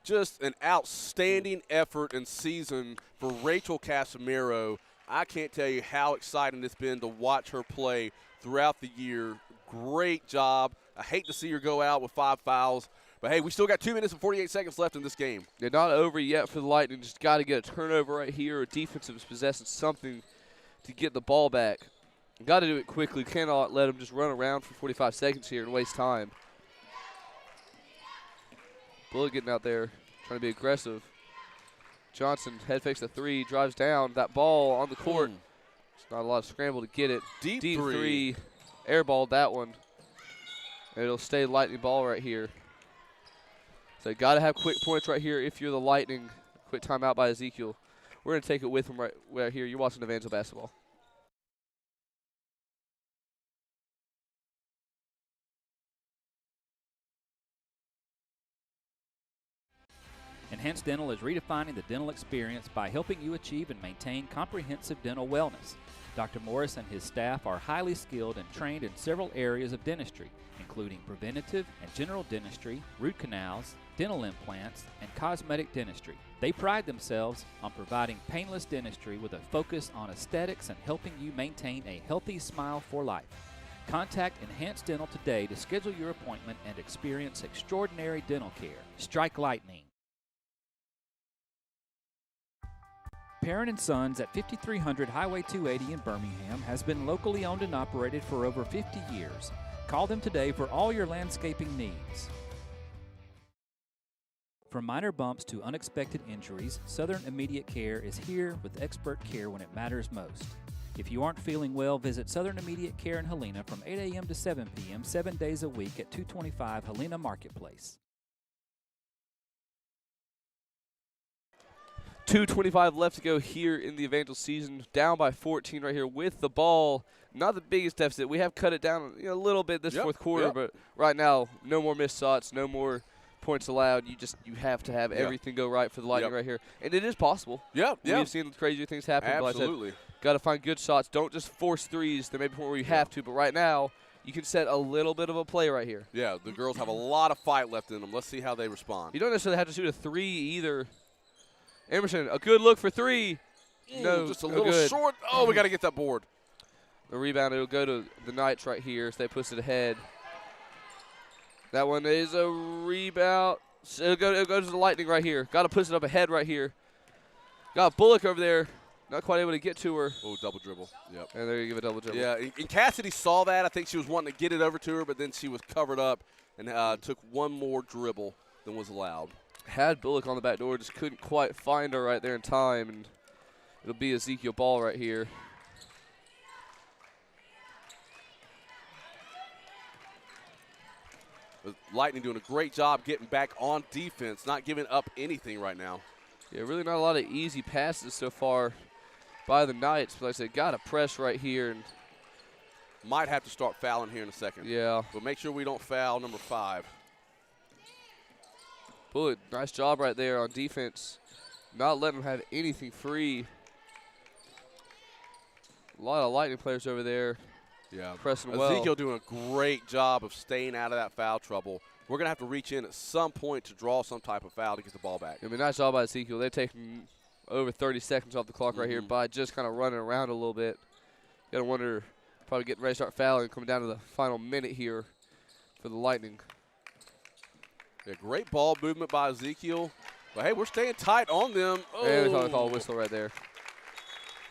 Just an outstanding effort and season for Rachel Casemiro. I can't tell you how exciting it's been to watch her play throughout the year. Great job. I hate to see her go out with 5 fouls. But, hey, we still got 2 minutes and 48 seconds left in this game. They're not over yet for the Lightning. Just got to get a turnover right here. A defensive possession, something to get the ball back. Got to do it quickly. Cannot let them just run around for 45 seconds here and waste time. Bullock getting out there, trying to be aggressive. Johnson head fakes the 3, drives down. That ball on the court. It's not a lot of scramble to get it. Deep three. Airballed that one. And it'll stay Lightning ball right here. So you got to have quick points right here if you're the Lightning. Quick timeout by Ezekiel. We're going to take it with him right here. You're watching Evangel basketball. Enhanced Dental is redefining the dental experience by helping you achieve and maintain comprehensive dental wellness. Dr. Morris and his staff are highly skilled and trained in several areas of dentistry, including preventative and general dentistry, root canals, dental implants, and cosmetic dentistry. They pride themselves on providing painless dentistry with a focus on aesthetics and helping you maintain a healthy smile for life. Contact Enhanced Dental today to schedule your appointment and experience extraordinary dental care. Strike lightning. Parent & Sons at 5300 Highway 280 in Birmingham has been locally owned and operated for over 50 years. Call them today for all your landscaping needs. From minor bumps to unexpected injuries, Southern Immediate Care is here with expert care when it matters most. If you aren't feeling well, visit Southern Immediate Care in Helena from 8 a.m. to 7 p.m. 7 days a week at 225 Helena Marketplace. 2:25 left to go here in the Evangel season. Down by 14 right here with the ball. Not the biggest deficit. We have cut it down a little bit this fourth quarter, but right now, no more missed shots, no more points allowed. You have to have everything go right for the Lightning right here, and it is possible. We've seen crazy things happen. Absolutely. Got to find good shots. Don't just force threes. There may be a point where you have to, but right now you can set a little bit of a play right here. Yeah, the girls have a lot of fight left in them. Let's see how they respond. You don't necessarily have to shoot a three either. Emerson, a good look for three. No, just a little short. Oh, we got to get that board. The rebound, it'll go to the Knights right here, so they push it ahead. That one is a rebound. So it'll go to the Lightning right here. Got to push it up ahead right here. Got Bullock over there. Not quite able to get to her. Oh, double dribble. Yep. And there you give a double dribble. Yeah, and Cassidy saw that. I think she was wanting to get it over to her, but then she was covered up and took one more dribble than was allowed. Had Bullock on the back door, just couldn't quite find her right there in time, and it'll be Ezekiel ball right here. The Lightning doing a great job getting back on defense, not giving up anything right now. Yeah, really not a lot of easy passes so far by the Knights, but like I said, got to press right here. And might have to start fouling here in a second. Yeah. But make sure we don't foul number 5. Bullock, nice job right there on defense. Not letting them have anything free. A lot of Lightning players over there. Yeah. Pressing well. Ezekiel doing a great job of staying out of that foul trouble. We're going to have to reach in at some point to draw some type of foul to get the ball back. I mean, nice job by Ezekiel. They're taking over 30 seconds off the clock right here by just kind of running around a little bit. Got to wonder, probably getting ready to start fouling, coming down to the final minute here for the Lightning. Yeah, great ball movement by Ezekiel. But, hey, we're staying tight on them. Oh. And they call a whistle right there.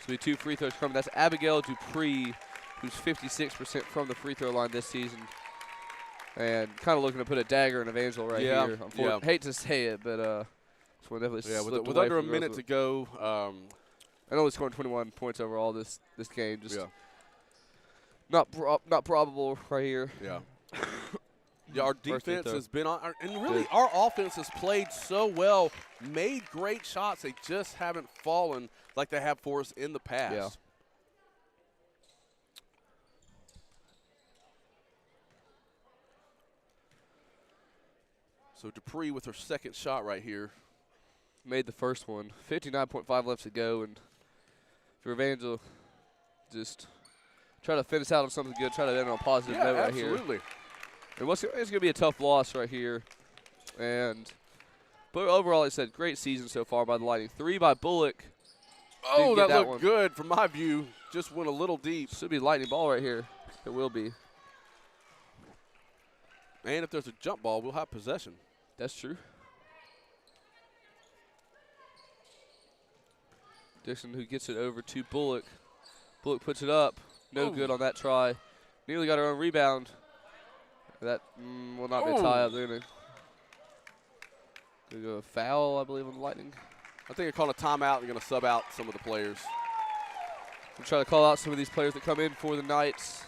So we 2 free throws coming. That's Abigail Dupree, who's 56% from the free throw line this season. And kind of looking to put a dagger in Evangel right here. Yeah. Hate to say it, but this one definitely slipped with away under a from minute to go. I know he's scoring 21 points overall this game. Just not probable right here. Yeah. Yeah, our defense has been on, and really our offense has played so well, made great shots. They just haven't fallen like they have for us in the past. Yeah. So Dupree with her second shot right here. Made the first one. 59.5 left to go, and for Evangel, just try to finish out on something good, try to end on a positive note right here. Absolutely. And it's going to be a tough loss right here. But overall, like I said, great season so far by the Lightning. 3 by Bullock. Oh, that looked good from my view. Just went a little deep. Should be Lightning ball right here. It will be. And if there's a jump ball, we'll have possession. That's true. Dixon who gets it over to Bullock. Bullock puts it up. No good on that try. Nearly got her own rebound. That will not be a tie up. They're going to go a foul, I believe, on the Lightning. I think they're calling a timeout. They're going to sub out some of the players. We'll try to call out some of these players that come in for the Knights.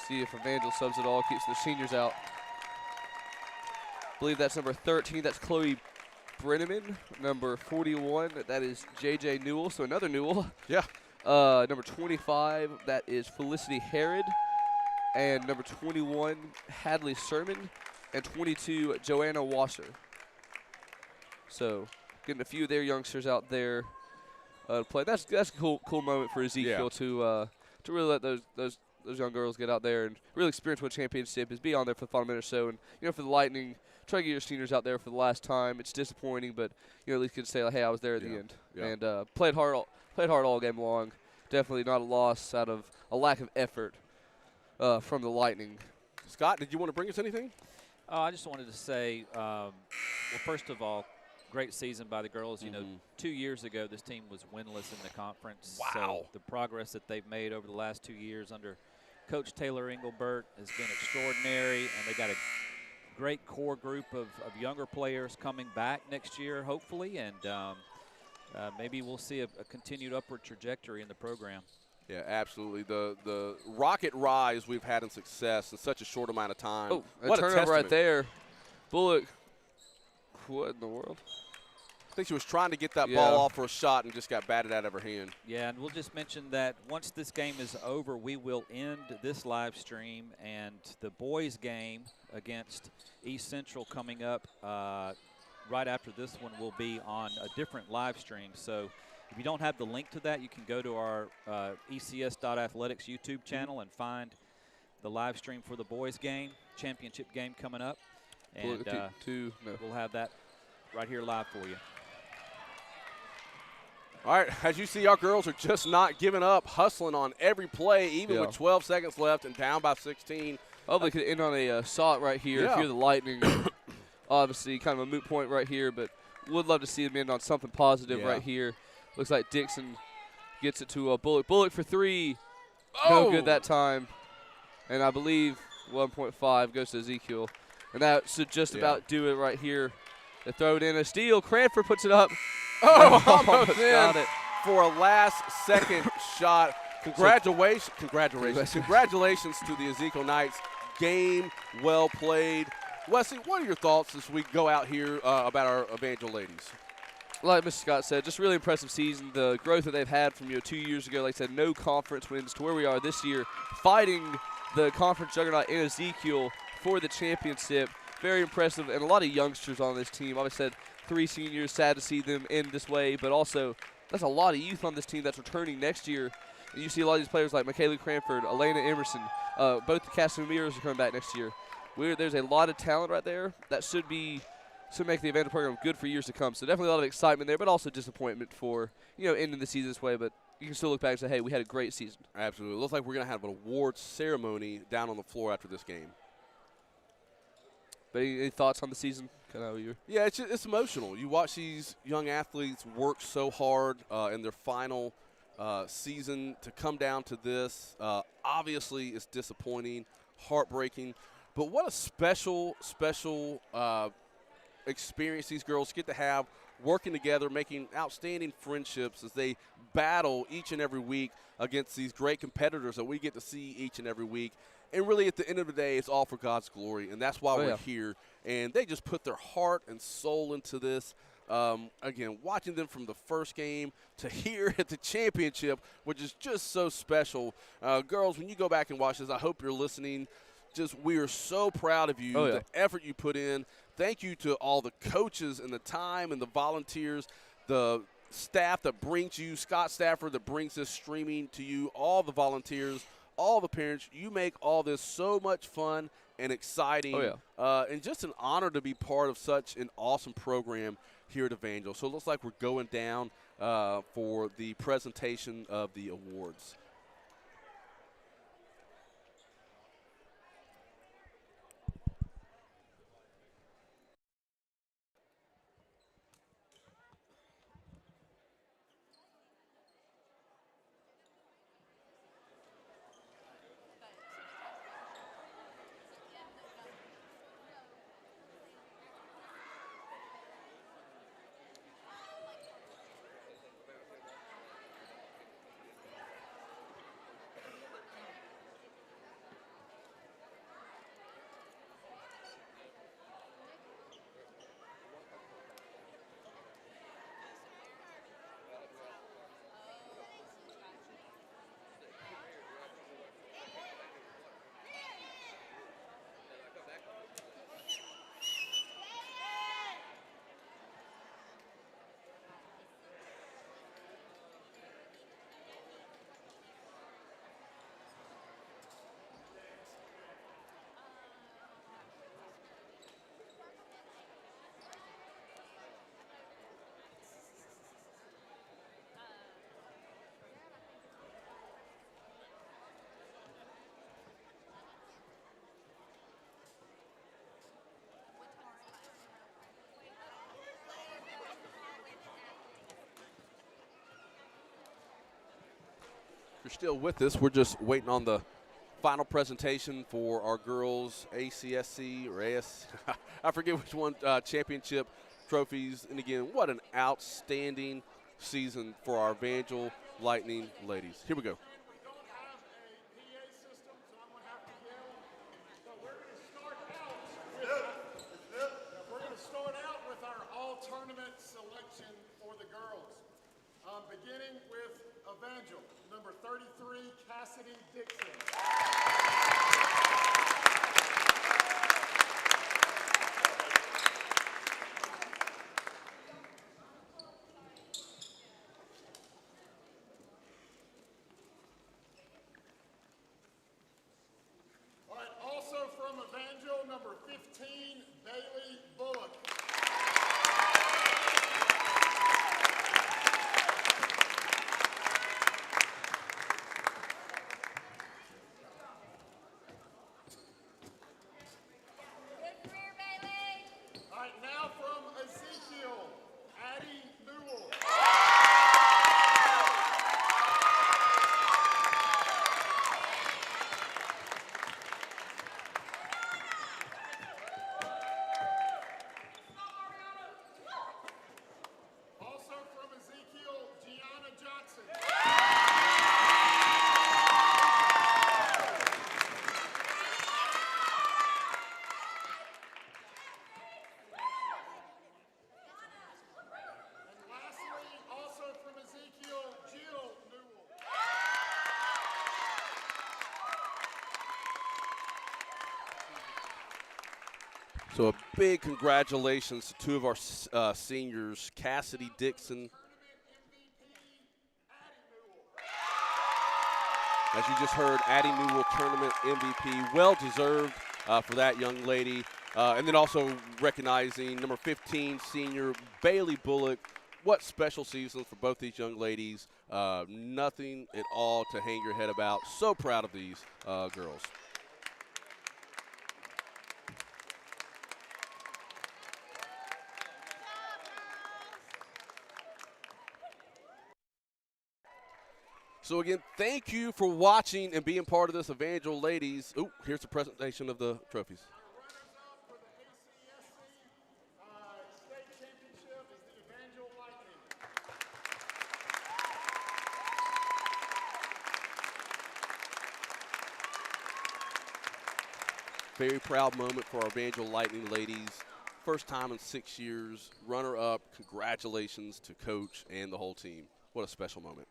See if Evangel subs it all, keeps the seniors out. I believe that's number 13. That's Chloe Brenneman. Number 41, that is J.J. Newell, so another Newell. Yeah. Number 25, that is Felicity Harrod. And number 21, Hadley Sermon. And 22, Joanna Wasser. So getting a few of their youngsters out there to play. That's a cool moment for Ezekiel to really let those young girls get out there and really experience what championship is. Be on there for the final minute or so, and for the Lightning, try to get your seniors out there for the last time. It's disappointing, but at least you can say like, hey, I was there at the end, and played hard all game long. Definitely not a loss out of a lack of effort from the Lightning. Scott, did you want to bring us anything? I just wanted to say, well, first of all, great season by the girls. 2 years ago, this team was winless in the conference. Wow. So the progress that they've made over the last 2 years under Coach Taylor Engelbert has been extraordinary, and they got a great core group of younger players coming back next year, hopefully, and maybe we'll see a continued upward trajectory in the program. Yeah, absolutely. The rocket rise we've had in success in such a short amount of time. Oh, what a turnover right there. Bullock. What in the world? I think she was trying to get that ball off for a shot and just got batted out of her hand. Yeah, and we'll just mention that once this game is over, we will end this live stream, and the boys' game against East Central coming up right after this one will be on a different live stream. So if you don't have the link to that, you can go to our ECS.athletics YouTube channel and find the live stream for the boys' game, championship game coming up. And we'll have that right here live for you. All right, as you see, our girls are just not giving up, hustling on every play, even with 12 seconds left and down by 16. Oh, they could end on a shot right here if you're the Lightning. Obviously, kind of a moot point right here, but would love to see them end on something positive right here. Looks like Dixon gets it to Bullock. Bullock for three. Oh. No good that time. And I believe 1.5 goes to Ezekiel. And that should just about do it right here. They throw it in a steal. Cranford puts it up. Oh, almost in for a last-second shot. Congratulations to the Ezekiel Knights. Game well played. Wesley, what are your thoughts as we go out here about our Evangel ladies? Like Mr. Scott said, just really impressive season. The growth that they've had from 2 years ago, like I said, no conference wins to where we are this year, fighting the conference juggernaut in Ezekiel for the championship. Very impressive, and a lot of youngsters on this team. Obviously, said 3 seniors, sad to see them end this way, but also that's a lot of youth on this team that's returning next year. And you see a lot of these players like Michaela Cranford, Elena Emerson, both the Casimirs are coming back next year. There's a lot of talent right there that should make the Evangel program good for years to come. So definitely a lot of excitement there, but also disappointment for ending the season this way. But you can still look back and say, hey, we had a great season. Absolutely. It looks like we're going to have an awards ceremony down on the floor after this game. But any thoughts on the season? Yeah, it's emotional. You watch these young athletes work so hard in their final season to come down to this. Obviously, it's disappointing, heartbreaking. But what a special experience these girls get to have working together, making outstanding friendships as they battle each and every week against these great competitors that we get to see each and every week. And really, at the end of the day, it's all for God's glory, and that's why we're here. And they just put their heart and soul into this. Again, watching them from the first game to here at the championship, which is just so special. Girls, when you go back and watch this, I hope you're listening. We are so proud of you, the effort you put in. Thank you to all the coaches and the time and the volunteers, the staff that brings you, Scott Stafford that brings this streaming to you, all the volunteers, all the parents. You make all this so much fun and exciting, and just an honor to be part of such an awesome program here at Evangel. So it looks like we're going down for the presentation of the awards. you're still with us, we're just waiting on the final presentation for our girls' ACSC or AS. I forget which one, championship trophies. And again, what an outstanding season for our Evangel Lightning ladies. Here we go. We're going to start out with our all-tournament selection for the girls. Beginning with Evangel, number 33, Cassidy Dixon. All right, also from Evangel, number 15, Bailey Bullock. All right, now from Ezekiel, Addie Newell. Also from Ezekiel, Gianna Johnson. And lastly, also from Ezekiel, Jill Newell. So a big congratulations to two of our seniors, Cassidy Dixon. As you just heard, Addie Newell tournament MVP, well deserved for that young lady. And then also recognizing number 15 senior Bailey Bullock. What special seasons for both these young ladies. Nothing at all to hang your head about. So proud of these girls. So again, thank you for watching and being part of this Evangel ladies. Ooh, here's the presentation of the trophies. Runners-up for the ACSC state championship is the Evangel Lightning. Very proud moment for our Evangel Lightning ladies. First time in 6 years. Runner-up. Congratulations to coach and the whole team. What a special moment.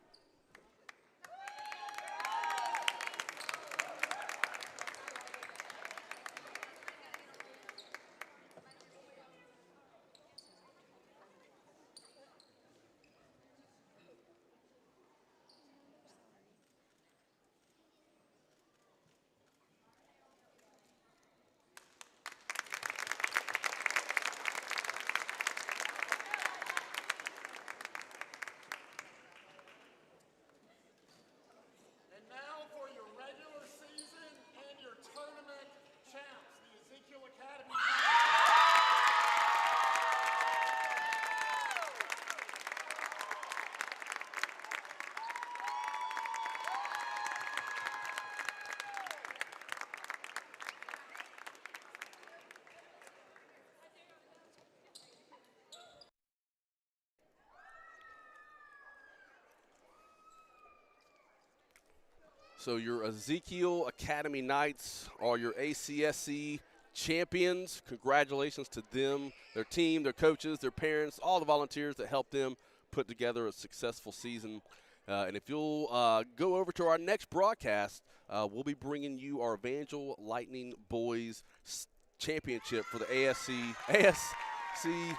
And now for your regular season and your tournament champs, the Ezekiel Academy. So your Ezekiel Academy Knights are your ACSC champions. Congratulations to them, their team, their coaches, their parents, all the volunteers that helped them put together a successful season. And if you'll go over to our next broadcast, we'll be bringing you our Evangel Lightning Boys Championship for the ASC